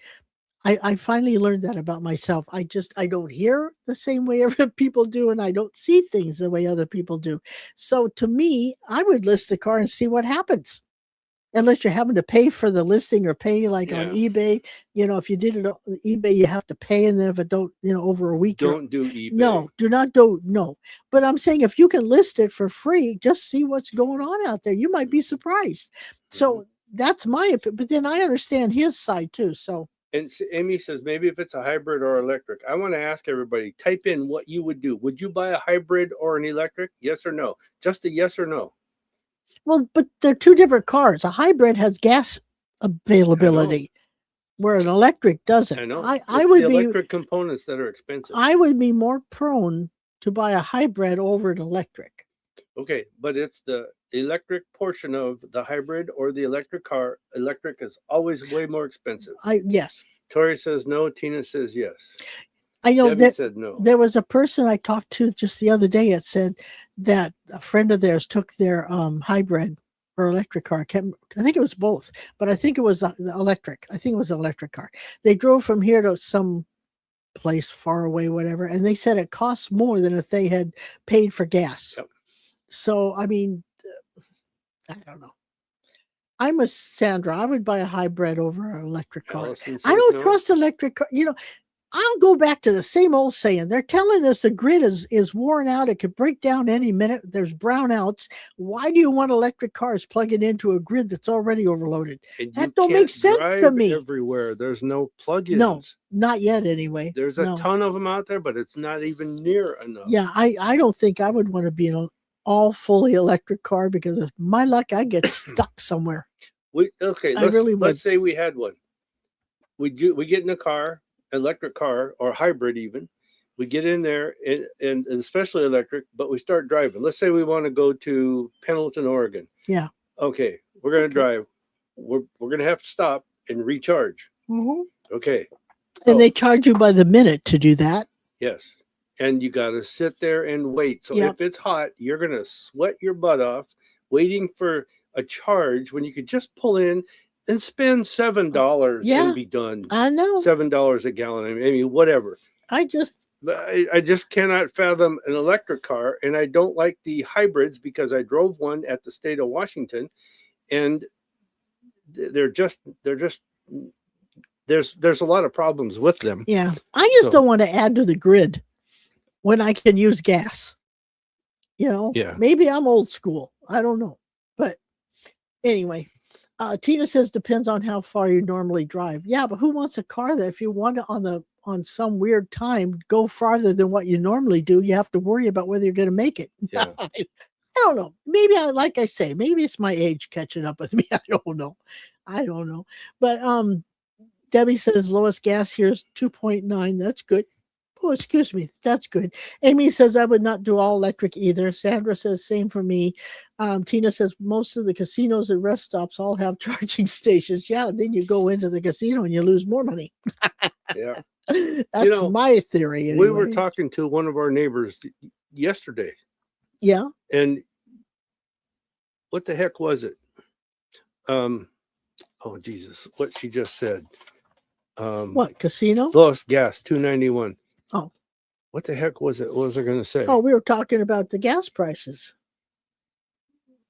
finally learned that about myself. I don't hear the same way other people do, and I don't see things the way other people do. So to me, I would list the car and see what happens. Unless you're having to pay for the listing or pay like on eBay. If you did it on eBay, you have to pay, and then if it don't, over a week, don't do eBay. no, do not do no. But I'm saying if you can list it for free, just see what's going on out there. You might be surprised. So that's my opinion. But then I understand his side too. So. And Amy says maybe if it's a hybrid or electric. I want to ask everybody, type in what you would do. Would you buy a hybrid or an electric? Yes or no? Just a yes or no. Well, but they're 2 different cars. A hybrid has gas availability, where an electric doesn't. I know. I would the be electric components that are expensive. I would be more prone to buy a hybrid over an electric. Okay, but it's the electric portion of the hybrid or the electric car. Electric is always way more expensive. Yes. Tori says no. Tina says yes. I know Debbie said no. There was a person I talked to just the other day. It said that a friend of theirs took their hybrid or electric car. I think it was both, but I think it was electric. I think it was an electric car. They drove from here to some place far away, whatever, and they said it costs more than if they had paid for gas. Yep. So, I mean, I don't know. I'm a Sandra. I would buy a hybrid over an electric car. I don't trust electric car. I'll go back to the same old saying. They're telling us the grid is worn out. It could break down any minute. There's brownouts. Why do you want electric cars plugging into a grid that's already overloaded? That don't make sense to me. Everywhere. There's no plug-ins. No, not yet anyway. There's a ton of them out there, but it's not even near enough. Yeah, I don't think I would want to be in an all fully electric car because of my luck, I get stuck somewhere. Let's say we had one. We get in a car, electric car or hybrid even. We get in there and especially electric, but we start driving. Let's say we want to go to Pendleton, Oregon. Yeah. Okay, we're going to drive. We're going to have to stop and recharge. Mm-hmm. Okay. And they charge you by the minute to do that. Yes. And you got to sit there and wait. So if it's hot, you're going to sweat your butt off waiting for a charge when you could just pull in and spend $7 and be done. I know. $7 a gallon. I mean, whatever. I just cannot fathom an electric car, and I don't like the hybrids because I drove one at the state of Washington, and there's a lot of problems with them. Yeah, I just don't want to add to the grid when I can use gas. Maybe I'm old school. I don't know, but anyway. Tina says depends on how far you normally drive. Yeah, but who wants a car that if you want to on some weird time go farther than what you normally do, you have to worry about whether you're going to make it. Yeah. I don't know. Maybe like I say, maybe it's my age catching up with me. I don't know. But Debbie says lowest gas here is 2.9. That's good. Oh, excuse me. That's good. Amy says I would not do all electric either. Sandra says same for me. Tina says most of the casinos and rest stops all have charging stations. Yeah, then you go into the casino and you lose more money. Yeah. That's my theory. Anyway. We were talking to one of our neighbors yesterday. Yeah. And what the heck was it? Oh, Jesus. What she just said. What, casino? Lowest gas, $2.91. Oh. What the heck was it? What was I going to say? Oh, we were talking about the gas prices.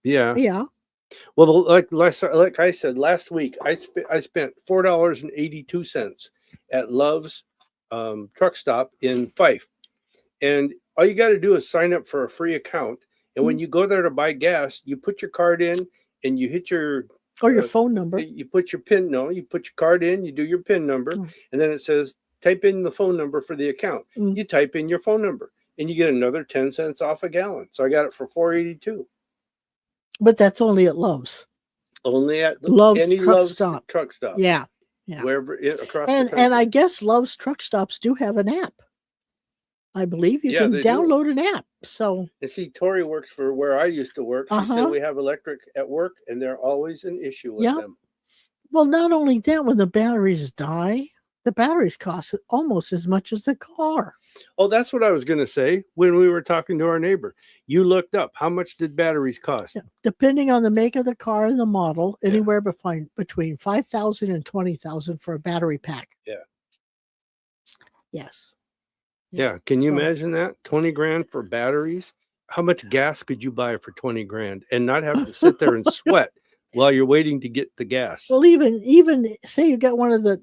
Yeah. Yeah. Well, like I said last week, I spent $4.82 at Love's truck stop in Fife, and all you got to do is sign up for a free account. And when you go there to buy gas, you put your card in and you hit your your phone number. You put your PIN. No, you put your card in. You do your PIN number, and then it says type in the phone number for the account. You type in your phone number. and you get another 10 cents off a gallon. So I got it for $4.82. But that's only at Love's. Only at Love's any truck Love's stop. truck stop. Yeah. Wherever across the And country. I guess Love's truck stops do have an app. I believe you can they do. download an app. So And see, Tori works for where I used to work. She said Uh-huh. we have electric at work, and they're always an issue with Yep. them. well, not only that, when the batteries die, the batteries cost almost as much as the car. Oh, that's what I was going to say when we were talking to our neighbor. You looked up how much did batteries cost? Yeah. Depending on the make of the car and the model, Yeah. anywhere between 5,000 and 20,000 for a battery pack. Yeah. Yes. Yeah. Can you So- imagine that? 20 grand for batteries? How much gas could you buy for 20 grand and not have to sit there and sweat while you're waiting to get the gas? Well, even say you got one of the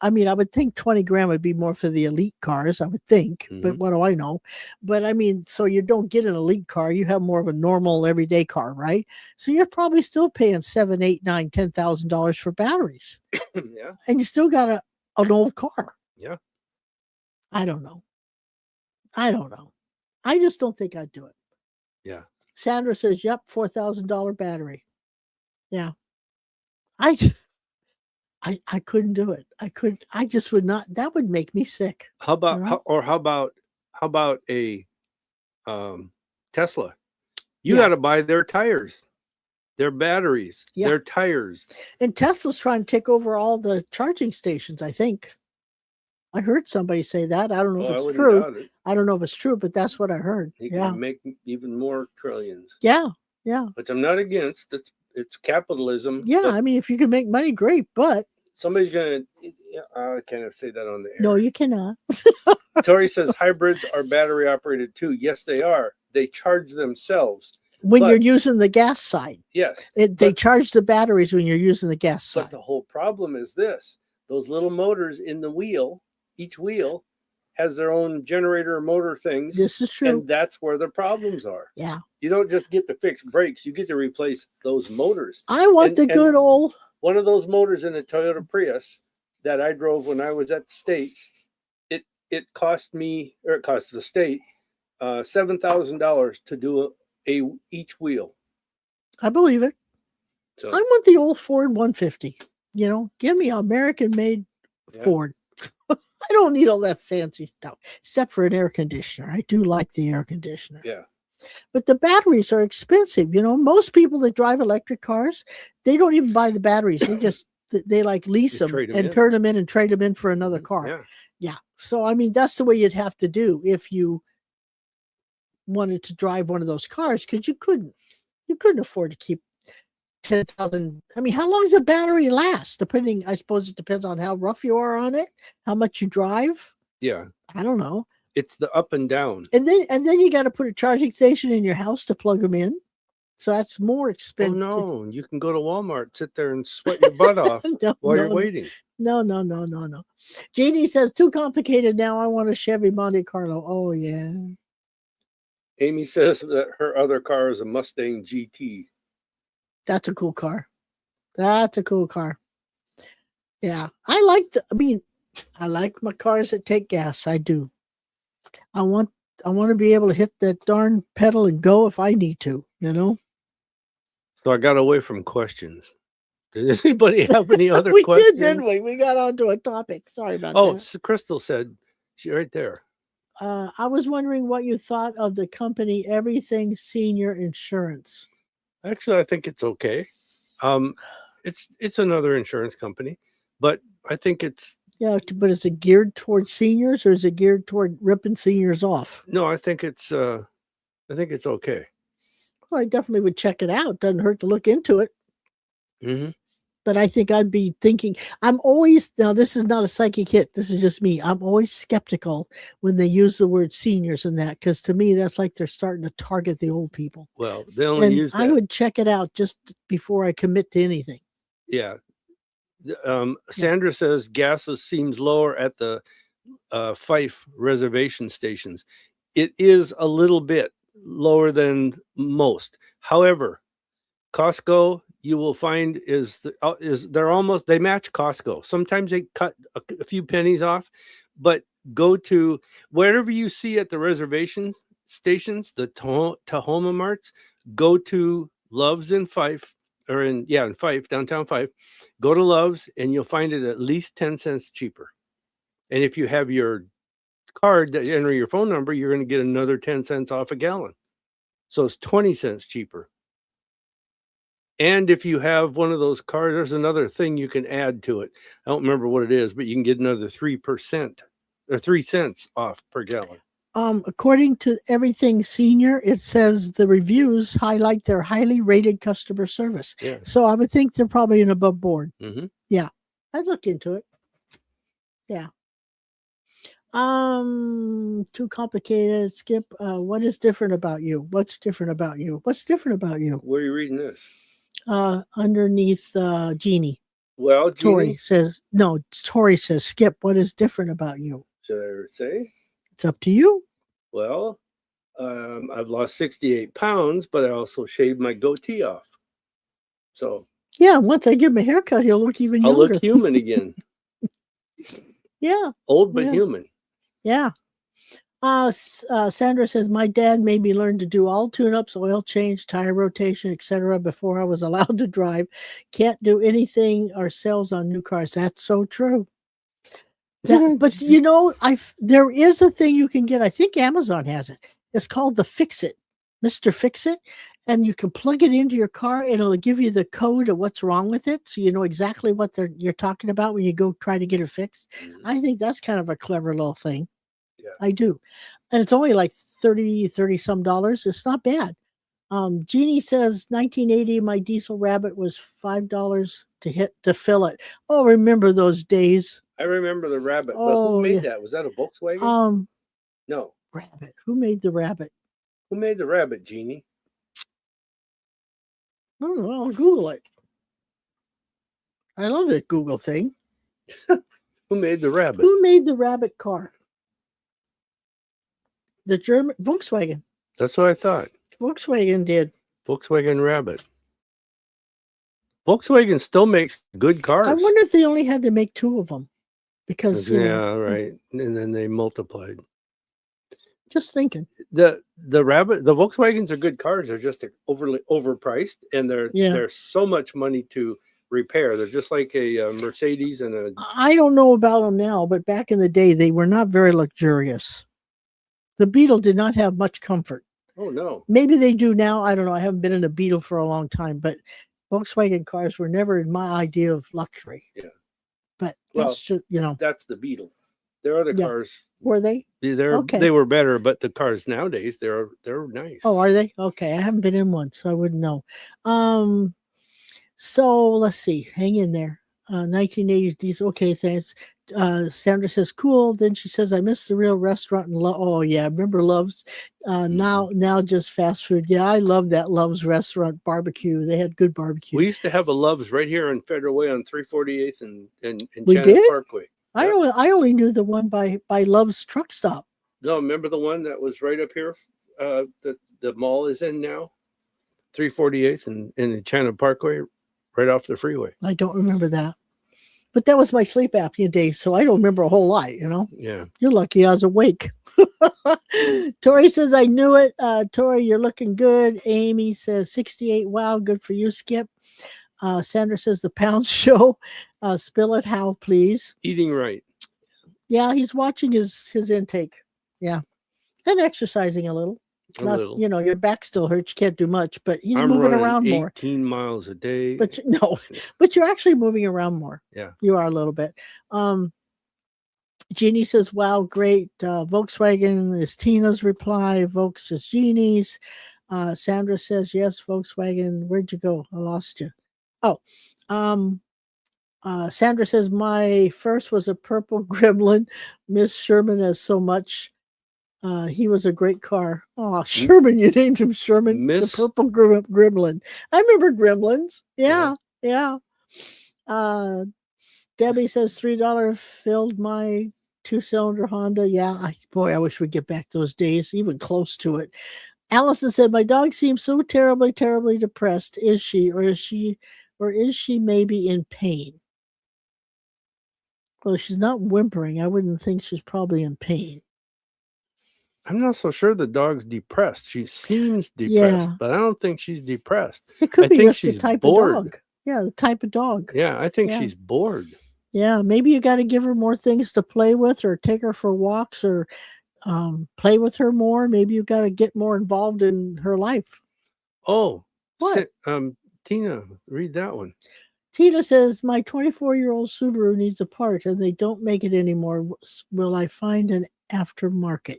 I would think 20 grand would be more for the elite cars, I would think, but what do I know? But I mean, so you don't get an elite car, you have more of a normal everyday car, right? So you're probably still paying $7,000, $8,000, $9,000, $10,000 for batteries, Yeah. and you still got an old car. Yeah. I don't know. I just don't think I'd do it. Yeah. Sandra says, "Yep, $4,000 battery." Yeah. I couldn't do it. I just would not. That would make me sick. How about You know? how about a Tesla? You Yeah. got to buy their tires, their batteries, Yeah. their tires. And Tesla's trying to take over all the charging stations, I think. I heard somebody say that. I don't know Oh, I if it's wouldn't true. doubt it. I don't know if it's true, but that's what I heard. He Yeah. can make even more trillions, Yeah. Yeah. which I'm not against. It's capitalism. Yeah. but I mean, if you can make money, great. But somebody's gonna. I can't say that on the air. no, you cannot. Tori says hybrids are battery operated too. Yes, they are. They charge themselves. When But- you're using the gas side, Yes. they charge the batteries when you're using the gas But side. the whole problem is this: those little motors in the wheel, each wheel has their own generator or motor things, This is true. and that's where the problems are. Yeah. You don't just get to fix brakes; you get to replace those motors. I want And- the and- good old. One of those motors in a Toyota Prius that I drove when I was at the state, it cost me, or it cost the state, $7,000 to do each wheel. I believe it. So I want the old Ford 150. Give me American-made Yeah. Ford. I don't need all that fancy stuff, except for an air conditioner. I do like the air conditioner. yeah, But the batteries are expensive. Most people that drive electric cars, they don't even buy the batteries. They like lease Just them trade 'em and in. turn them in and trade them in for another car. yeah. Yeah. So, I mean, that's the way you'd have to do if you wanted to drive one of those cars, because you couldn't afford to keep 10,000. I mean, how long does a battery last? I suppose it depends on how rough you are on it, how much you drive. Yeah, I don't know. it's the up and down. And then you got to put a charging station in your house to plug them in. So that's more Oh expensive. no, you can go to Walmart, sit there and sweat your butt off while you're waiting. No. Jeannie says, too complicated now. I want a Chevy Monte Carlo. Oh, yeah. Amy says that her other car is a Mustang GT. That's a cool car. That's a cool car. Yeah. I like my cars that take gas. I do. I want to be able to hit that darn pedal and go if I need to, So I got away from questions. Does anybody have any other we questions? did, didn't we? We got onto a topic. Sorry about Oh, that. Crystal said, she right there. I was wondering what you thought of the company Everything Senior Insurance. Actually, I think it's okay. It's another insurance company, but I think it's Yeah, but is it geared towards seniors or is it geared toward ripping seniors off? no. I think it's okay. Well, I definitely would check it out. Doesn't hurt to look into it. Mm-hmm. But I think I'd be thinking, now this is not a psychic hit. This is just me. I'm always skeptical when they use the word seniors in that, because to me, that's like they're starting to target the old people. Well, they only And use that. I would check it out just before I commit to anything. Yeah. Sandra says gas seems lower at the Fife reservation stations. It is a little bit lower than most. However, Costco, you will find they match Costco. Sometimes they cut a few pennies off, but go to wherever you see at the reservation stations, the Tacoma marts, go to Love's in Fife, or in Fife, downtown Fife. Go to Love's and you'll find it at least 10 cents cheaper. And if you have your card that you enter your phone number, you're going to get another 10 cents off a gallon. So it's 20 cents cheaper. And if you have one of those cards, there's another thing you can add to it. I don't remember what it is, but you can get another 3% or 3 cents off per gallon. According to Everything Senior, it says the reviews highlight their highly rated customer service. Yeah. So I would think they're probably an above board. Mm-hmm. Yeah. I'd look into it. Yeah. Too complicated. Skip. What is different about you? What's different about you? What's different about you? Where are you reading this? Underneath Jeannie. Well, Tori says, Skip, what is different about you? Should I say? It's up to you. Well, I've lost 68 pounds, but I also shaved my goatee off. So yeah, once I give him a haircut, he'll look even younger. I'll look human again. Yeah. Old but human. Yeah. Sandra says, my dad made me learn to do all tune-ups, oil change, tire rotation, etc. before I was allowed to drive. Can't do anything ourselves on new cars. That's so true. But you know, there is a thing you can get. I think Amazon has it. It's called the Fix It, Mr. Fix It, and you can plug it into your car and it'll give you the code of what's wrong with it, so you know exactly what you're talking about when you go try to get it fixed. Mm-hmm. I think that's kind of a clever little thing. Yeah. I do, and it's only like $30 some dollars. It's not bad. Jeannie says 1980, my diesel Rabbit was $5 to fill it. Oh, remember those days? I remember the Rabbit, but who made that? Was that a Volkswagen? No. Rabbit. Who made the Rabbit? Who made the Rabbit, Jeannie? I don't know. I'll Google it. I love that Google thing. Who made the Rabbit? Who made the Rabbit car? The German Volkswagen. That's what I thought. Volkswagen did. Volkswagen Rabbit. Volkswagen still makes good cars. I wonder if they only had to make 2 of them. Because right. And then they multiplied. Just thinking. The Volkswagens are good cars. They're just overpriced, and they're so much money to repair. They're just like a Mercedes and a. I don't know about them now, but back in the day, they were not very luxurious. The Beetle did not have much comfort. Oh no. Maybe they do now. I don't know. I haven't been in a Beetle for a long time, but Volkswagen cars were never in my idea of luxury. Yeah. But that's just, that's the Beetle. There are other cars. Were they? They were better, but the cars nowadays they're nice. Oh, are they? Okay, I haven't been in one, so I wouldn't know. So let's see. Hang in there. 1980s diesel. Okay, thanks. Sandra says cool. Then she says I miss the real restaurant and oh yeah, remember Love's. Now just fast food. Yeah, I love that Love's restaurant barbecue. They had good barbecue. We used to have a Love's right here on Federal Way on 348th and we Shannon did? Parkway. I only knew the one by Love's truck stop. No, remember the one that was right up here? The mall is in now, 348th and the Shannon Parkway, right off the freeway. I don't remember that, but that was my sleep apnea days, so I don't remember a whole lot. Yeah. You're lucky I was awake. Tori says I knew it. Tori, you're looking good. Amy says 68. Wow, good for you, Skip. Sandra says the Pound Show. Spill it how, please. Eating right. Yeah, he's watching his intake. Yeah, and exercising a little. Little. Your back still hurts. You can't do much, but he's moving around more. 18 miles a day. But but you're actually moving around more. Yeah, you are a little bit. Jeannie says, "Wow, great." Volkswagen is Tina's reply. Volks is Jeannie's. Sandra says, "Yes, Volkswagen." Where'd you go? I lost you. Oh, Sandra says, my first was a purple gremlin. Miss Sherman has so much. He was a great car. Oh, Sherman, you named him Sherman. The purple gremlin. I remember gremlins. Yeah. Debbie says $3 filled my 2-cylinder Honda. Yeah, I wish we'd get back those days, even close to it. Allison said, my dog seems so terribly, terribly depressed. Is she, or is she maybe in pain? Well, she's not whimpering. I wouldn't think she's probably in pain. I'm not so sure the dog's depressed. She seems depressed, Yeah. but I don't think she's depressed. It could I be think just the she's type bored. of dog. Yeah, the type of dog. Yeah, I think Yeah. she's bored. Yeah, maybe you got to give her more things to play with, or take her for walks, or play with her more. Maybe you got to get more involved in her life. Oh, What? Tina, read that one. Tina says, my 24-year-old Subaru needs a part and they don't make it anymore. Will I find an aftermarket?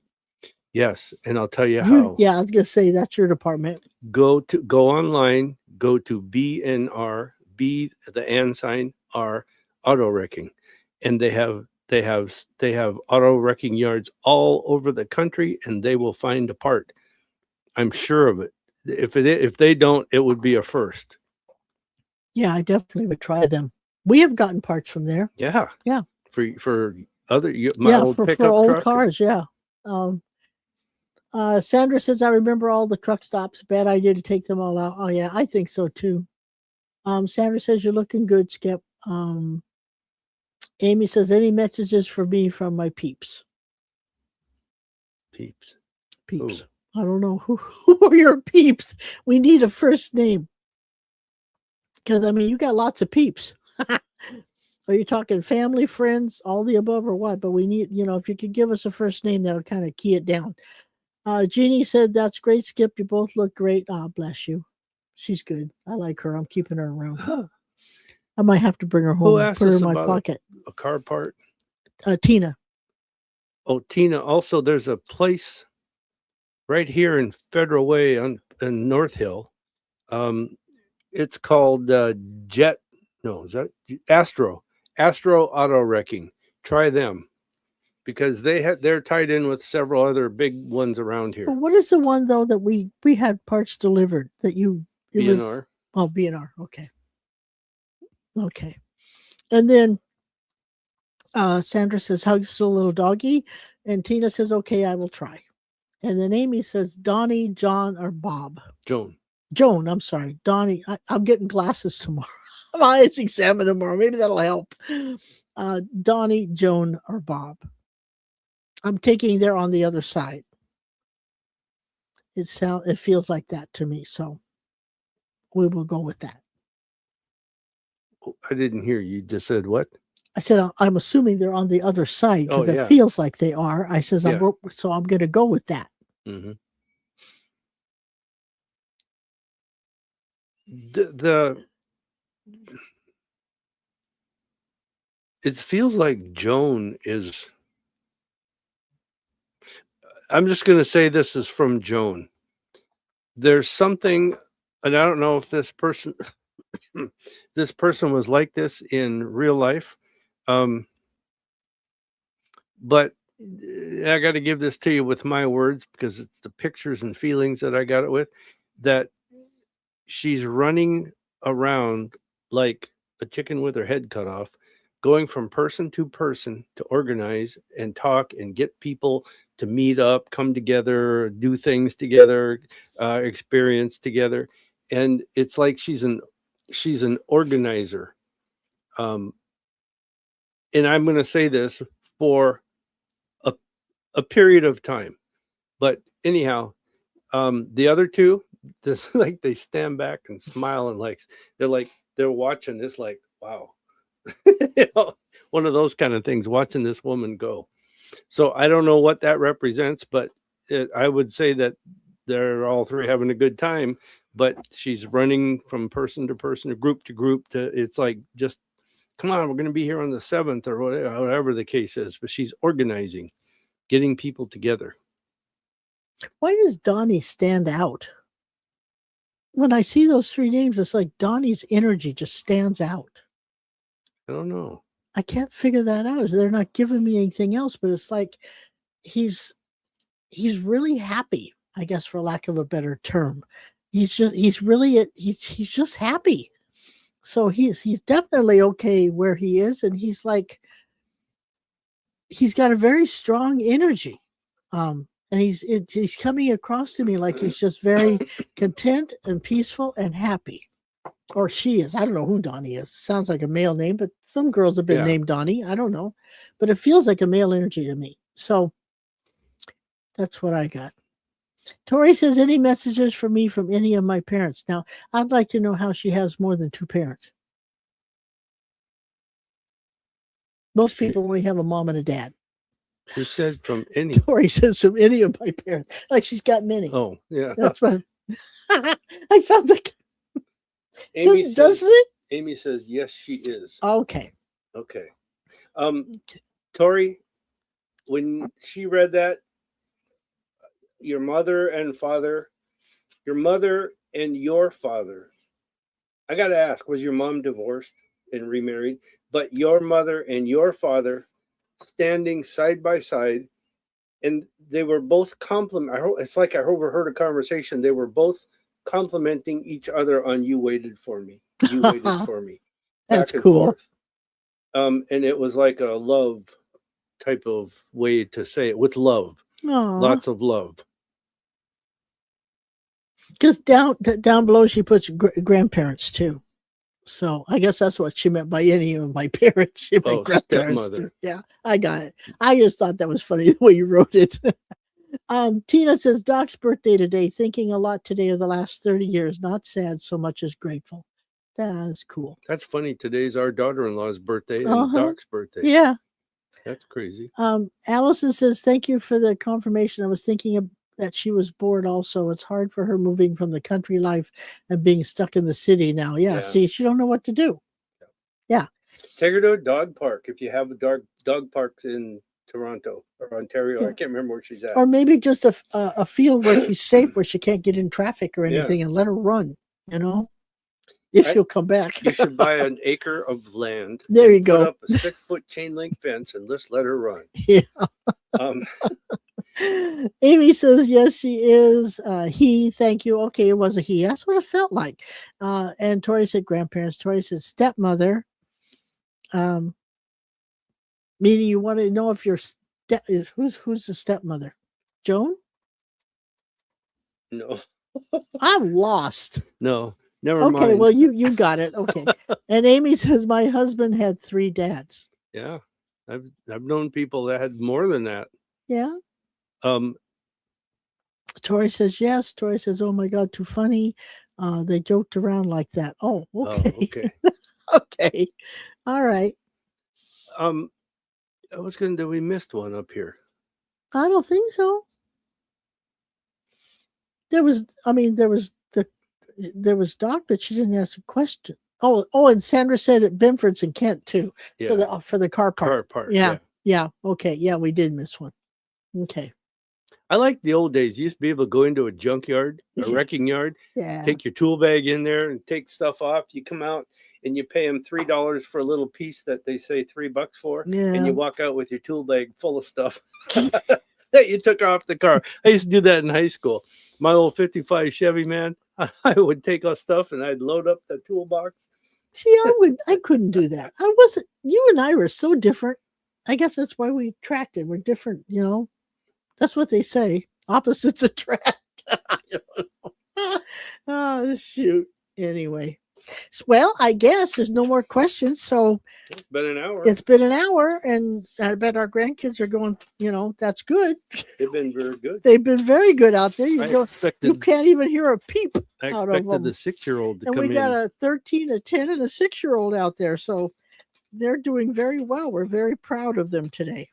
Yes, and I'll tell you how. Yeah, I was going to say that's your department. Go online, go to BNR, B the and sign R auto wrecking, and they have auto wrecking yards all over the country, and they will find a part. I'm sure of it. If they don't, it would be a first. Yeah, I definitely would try them. We have gotten parts from there. Yeah. Yeah. For other old for pickup old truck. cars. Yeah. Sandra says, I remember all the truck stops. Bad idea to take them all out. Oh yeah, I think so too. Sandra says, you're looking good, Skip. Amy says, any messages for me from my peeps? Peeps. Peeps. Ooh. I don't know who are your peeps. We need a first name. Because, I mean, you got lots of peeps. Are you talking family, friends, all the above, or what? But we need, if you could give us a first name, that'll kind of key it down. Jeannie said, that's great, Skip. You both look great. Ah, bless you. She's good. I like her. I'm keeping her around. I might have to bring her home and put her in my pocket. A car part? Tina. Oh, Tina. Also, there's a place right here in Federal Way in North Hill. It's called Astro Auto Wrecking. Try them, because they're tied in with several other big ones around here. But what is the one though that we had parts delivered that BNR. BNR. Okay. And then Sandra says, hugs to a little doggy, and Tina says, okay, I will try. And then Amy says, Donnie, John, or Bob. Joan, I'm sorry. Donnie, I'm getting glasses tomorrow. My eyes examine tomorrow. Maybe that'll help. Donnie, Joan, or Bob. I'm taking they're on the other side. It feels like that to me. So we will go with that. I didn't hear you. Just said what? I said, I'm assuming they're on the other side because yeah. It feels like they are. I says, Yeah. so I'm going to go with that. Mm-hmm. It feels like Joan is. I'm just going to say this is from Joan. There's something, and I don't know if this person was like this in real life, but I got to give this to you with my words because it's the pictures and feelings that I got it with. That she's running around like a chicken with her head cut off, going from person to organize and talk and get people to meet up, come together, do things together, experience together. And it's like she's an organizer. And I'm going to say this for a period of time. But anyhow, the other two, this like they stand back and smile and they're watching this like, wow. One of those kind of things, watching this woman go. So I don't know what that represents, but I would say that they're all three having a good time, but she's running from person to person, to group it's like, just come on, we're going to be here on the 7th or whatever the case is, but she's organizing, getting people together. Why does Donnie stand out? When I see those three names, it's like Donnie's energy just stands out. I don't know. I can't figure that out. They're not giving me anything else, but it's like he's really happy, I guess, for lack of a better term. He's just happy. So he's definitely okay where he is, and he's got a very strong energy. And he's coming across to me like he's just very content and peaceful and happy. Or she is. I don't know who Donnie is. Sounds like a male name, but some girls have been Yeah. named Donnie. I don't know. But it feels like a male energy to me. So that's what I got. Tori says, any messages for me from any of my parents? Now, I'd like to know how she has more than 2 parents. Most people only have a mom and a dad. Who said from any? Tori says, from any of my parents. Like she's got many. Oh, yeah. That's what I found. Amy says, Doesn't it? Amy says, yes, she is. Okay. Okay. Tori, when she read that, your mother and father, your mother and your father, I got to ask, was your mom divorced and remarried? But your mother and your father standing side by side, and they were both it's like I overheard a conversation. They were both complimenting each other on "you waited for me, you waited for me." That's cool. And it was like a love type of way to say it, with love. Aww. Lots of love. Because down below she puts grandparents too. So I guess that's what she meant by any of my parents. She meant grandparents too. Yeah, I got it. I just thought that was funny the way you wrote it. Tina says, Doc's birthday today. Thinking a lot today of the last 30 years. Not sad so much as grateful. That's cool. That's funny. Today's our daughter-in-law's birthday and Doc's birthday. Yeah. That's crazy. Allison says, thank you for the confirmation. I was thinking that she was bored also. It's hard for her moving from the country life and being stuck in the city now. Yeah. See, she don't know what to do. Yeah. Take her to a dog park if you have a dog parks in Toronto or Ontario. I can't remember where she's at. Or maybe just a field where she's safe, where she can't get in traffic or anything, and let her run, if she'll come back. You should buy an acre of land. There you go. Put up a 6-foot chain link fence and just let her run. Yeah. Amy says, yes, she is. He, thank you. Okay, it was a he. That's what it felt like. And Tori said grandparents. Tori said stepmother. Meaning you want to know if your who's the stepmother? Joan? No. I'm lost. No, never mind. Okay, well, you got it. Okay. And Amy says, my husband had 3 dads. Yeah. I've known people that had more than that. Yeah. Tori says yes. Tori says, oh my God, too funny. They joked around like that. Oh, okay. Oh, okay. Okay. All right. I was going to, we missed one up here. I don't think so. There was Doc, but she didn't ask a question. Oh, and Sandra said at Binford's in Kent too, for the car part. Yeah. Okay. Yeah, we did miss one. Okay. I like the old days. You used to be able to go into a junkyard, a wrecking yard, take your tool bag in there and take stuff off. You come out and you pay them $3 for a little piece that they say $3 for. Yeah. And you walk out with your tool bag full of stuff that you took off the car. I used to do that in high school. My old 55 Chevy, man, I would take our stuff and I'd load up the toolbox. See, I couldn't do that. You and I were so different. I guess that's why we attracted. We're different, That's what they say. Opposites attract. I don't know. Oh, shoot. Anyway. Well, I guess there's no more questions. So it's been an hour. It's been an hour, and I bet our grandkids are going, that's good. They've been very good. They've been very good out there. You can't even hear a peep out of them. I expected the 6-year-old to come in. And we got a 13, a 10, and a 6-year-old out there. So they're doing very well. We're very proud of them today.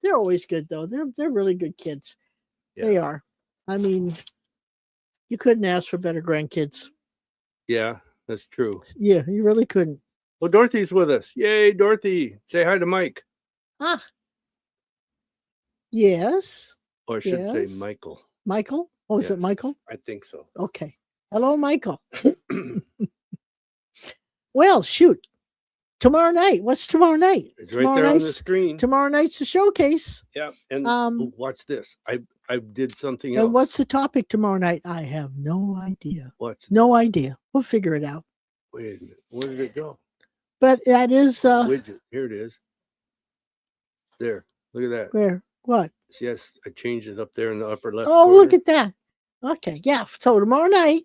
They're always good, though. They're really good kids. Yeah. They are. I mean, you couldn't ask for better grandkids. Yeah, that's true. Yeah, you really couldn't. Well, Dorothy's with us. Yay, Dorothy. Say hi to Mike. Yes. Or I should say Michael. Michael? Oh, is it Michael? I think so. Okay. Hello, Michael. Well, shoot. Tomorrow night. What's tomorrow night? It's right there on the screen. Tomorrow night's the showcase. Yeah. And watch this. I did something else. And what's the topic tomorrow night? I have no idea. No idea. We'll figure it out. Wait a minute. Where did it go? But that is widget. Here it is. There. Look at that. Where? What? Yes, I changed it up there in the upper left. Oh, corner. Look at that. Okay. Yeah. So tomorrow night,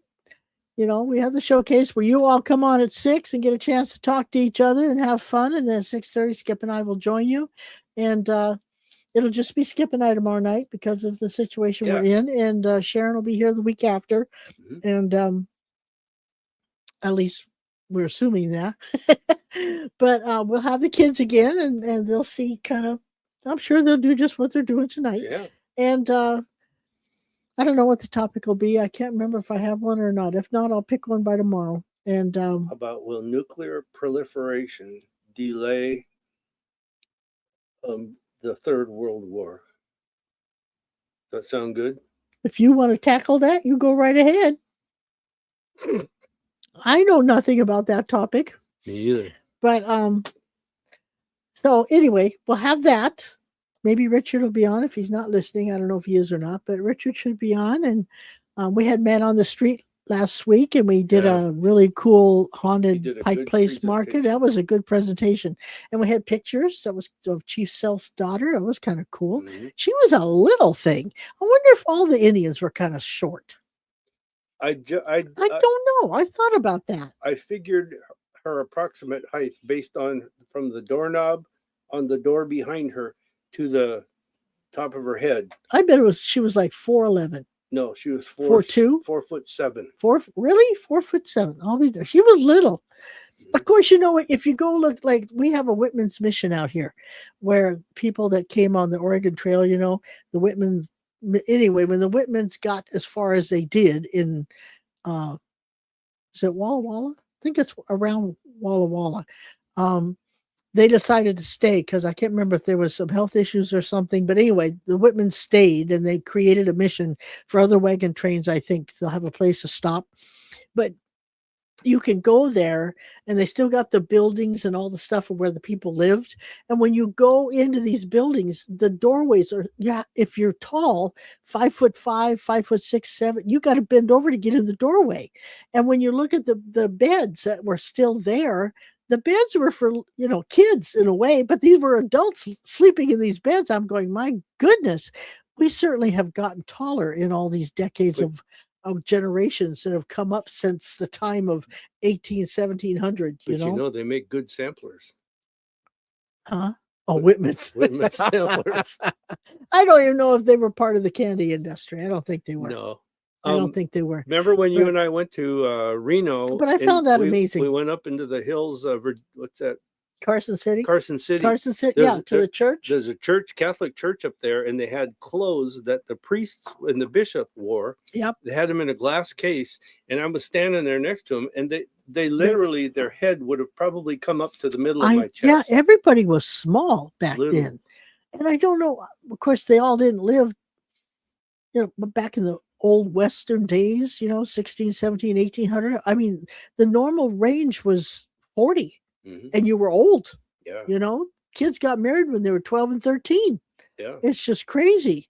You know, we have the showcase where you all come on at 6 and get a chance to talk to each other and have fun. And then at 6:30, Skip and I will join you. And it'll just be Skip and I tomorrow night because of the situation we're in. And Sha'ron will be here the week after. And at least we're assuming that. But we'll have the kids again and they'll see kind of, I'm sure they'll do just what they're doing tonight. Yeah. And I don't know what the topic will be. I can't remember if I have one or not. If not, I'll pick one by tomorrow. And about will nuclear proliferation delay the Third World War? Does that sound good? If you want to tackle that, you go right ahead. I know nothing about that topic. Me either. But so anyway, we'll have that. Maybe Richard will be on if he's not listening. I don't know if he is or not, but Richard should be on. And we had Man on the Street last week, and we did a really cool haunted Pike Place market. That was a good presentation. And we had pictures. That was of Chief Self's daughter. That was kind of cool. She was a little thing. I wonder if all the Indians were kind of short. I don't know. I thought about that. I figured her approximate height based on from the doorknob on the door behind her to the top of her head. I bet she was like 4'11". No, she was 4'2". 4'7". Really? 4'7". She was little. Of course, you know, if you go look, like we have a Whitman's mission out here where people that came on the Oregon Trail, you know, the Whitman. Anyway, when the Whitmans got as far as they did in, is it Walla Walla? I think it's around Walla Walla. They decided to stay because I can't remember if there was some health issues or something. But anyway, the Whitmans stayed and they created a mission for other wagon trains. I think they'll have a place to stop. But you can go there and they still got the buildings and all the stuff where the people lived. And when you go into these buildings, the doorways are, if you're tall, 5'5", 5'6", 7, you got to bend over to get in the doorway. And when you look at the beds that were still there, the beds were for, you know, kids in a way, but these were adults sleeping in these beds. I'm going, my goodness, we certainly have gotten taller in all these decades of generations that have come up since the time of 1700, you know, they make good samplers. Huh? Oh, Whitman's. Whitman samplers. I don't even know if they were part of the candy industry. I don't think they were. No. I don't think they were. Remember when you and I went to Reno? But I found that amazing. We went up into the hills of, what's that? Carson City. Carson City, to the church. There's a church, Catholic church up there, and they had clothes that the priests and the bishop wore. Yep. They had them in a glass case, and I was standing there next to them, and they literally, their head would have probably come up to the middle of my chest. Yeah, everybody was small back then. And I don't know, of course, they all didn't live, you know, back in the old Western days, you know, 16, 17, 1800. I mean, the normal range was 40. And you were old. Yeah. You know, kids got married when they were 12 and 13. Yeah. It's just crazy.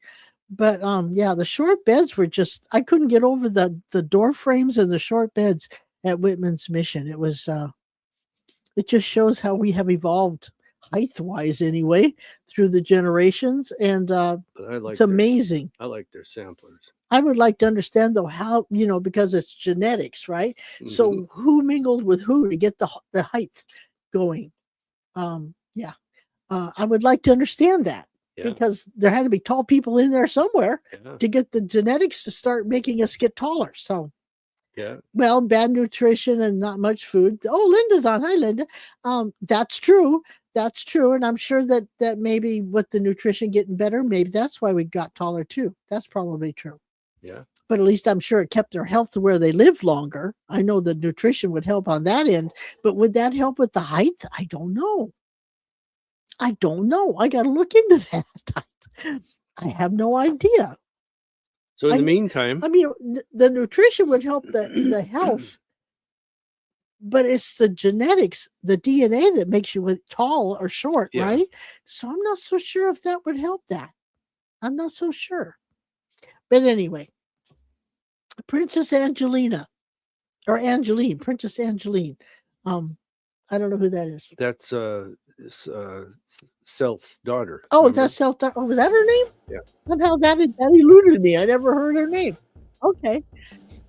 But yeah, the short beds were just, I couldn't get over the door frames and the short beds at Whitman's mission. It was it just shows how we have evolved height wise anyway through the generations. And it's amazing. I like their samplers. I would like to understand though how, you know, because it's genetics, right? So who mingled with who to get the height going? I would like to understand that because there had to be tall people in there somewhere to get the genetics to start making us get taller. So well, bad nutrition and not much food. Oh, Linda's on. Hi, Linda. That's true. That's true. And I'm sure that maybe with the nutrition getting better, maybe that's why we got taller too. That's probably true. Yeah. But at least I'm sure it kept their health to where they lived longer. I know the nutrition would help on that end, but would that help with the height? I don't know. I got to look into that. I have no idea. So in the meantime, I mean, the nutrition would help the health, but it's the genetics, the DNA that makes you tall or short, right? So I'm not so sure if that would help that. I'm not so sure. But anyway, Princess Angeline. I don't know who that is. That's Self's daughter. Oh, is that Self? Oh, was that her name? Yeah. Somehow that eluded me. I never heard her name. Okay.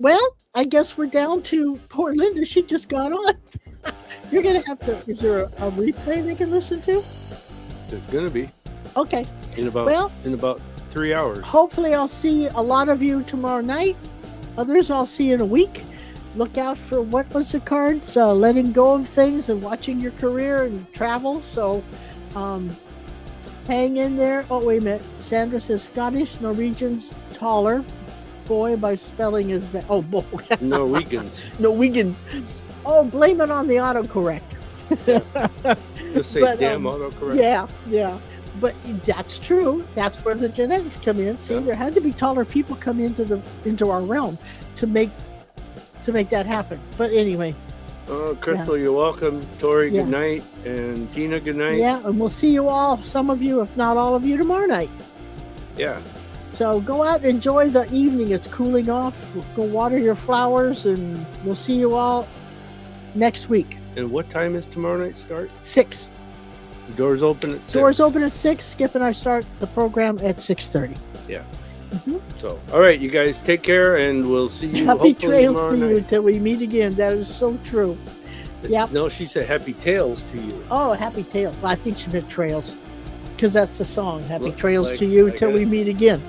Well, I guess we're down to poor Linda. She just got on. You're gonna have to. Is there a replay they can listen to? There's gonna be Okay. in about 3 hours. Hopefully, I'll see a lot of you tomorrow night. Others I'll see in a week. Look out for what was the cards? Letting go of things and watching your career and travel. So, hang in there. Oh, wait a minute. Sandra says Scottish Norwegians taller. Boy, by spelling is oh boy. Norwegians. Norwegians. Oh, blame it on the autocorrect. Just say But, damn autocorrect. Yeah. But that's true. That's where the genetics come in. See, Yeah. there had to be taller people come into our realm to make that happen. But anyway, Oh, Crystal, you're welcome. Tori, Yeah. good night. And Tina, good night. yeah, and we'll see you all, some of you, if not all of you, tomorrow night. Yeah. So go out and enjoy the evening. It's cooling off. Go water your flowers, and we'll see you all next week. And what time is tomorrow night start? 6. The doors open at 6. Doors open at 6. Skip and I start the program at 6:30. Yeah. Mhm. So, all right, you guys take care, and we'll see you Happy hopefully trails tomorrow to night. you till we meet again. That is so true. Yep. No, she said happy tales to you. Oh, happy trails. Well, I think she meant trails, because that's the song. Happy Look trails like- to you like till a- we meet again.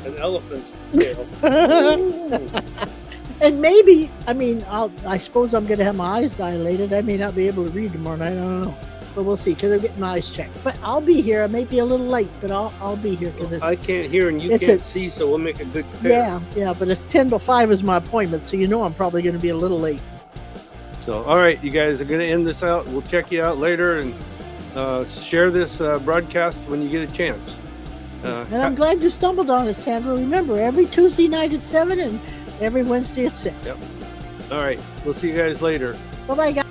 An elephant's tail. Ooh. And maybe, I suppose I'm going to have my eyes dilated. I may not be able to read tomorrow night. I don't know. But we'll see, because I'm getting my eyes checked. But I'll be here. I may be a little late, but I'll be here because it's I can't hear and you It's can't a- see, so we'll make a good pair. yeah. But it's 10 to 5 is my appointment, so I'm probably going to be a little late. So, all right, you guys are going to end this out. We'll check you out later, and share this broadcast when you get a chance. And I'm glad you stumbled on it, Sandra. Remember, every Tuesday night at 7 and every Wednesday at 6. Yep. All right, we'll see you guys later. Bye-bye, guys.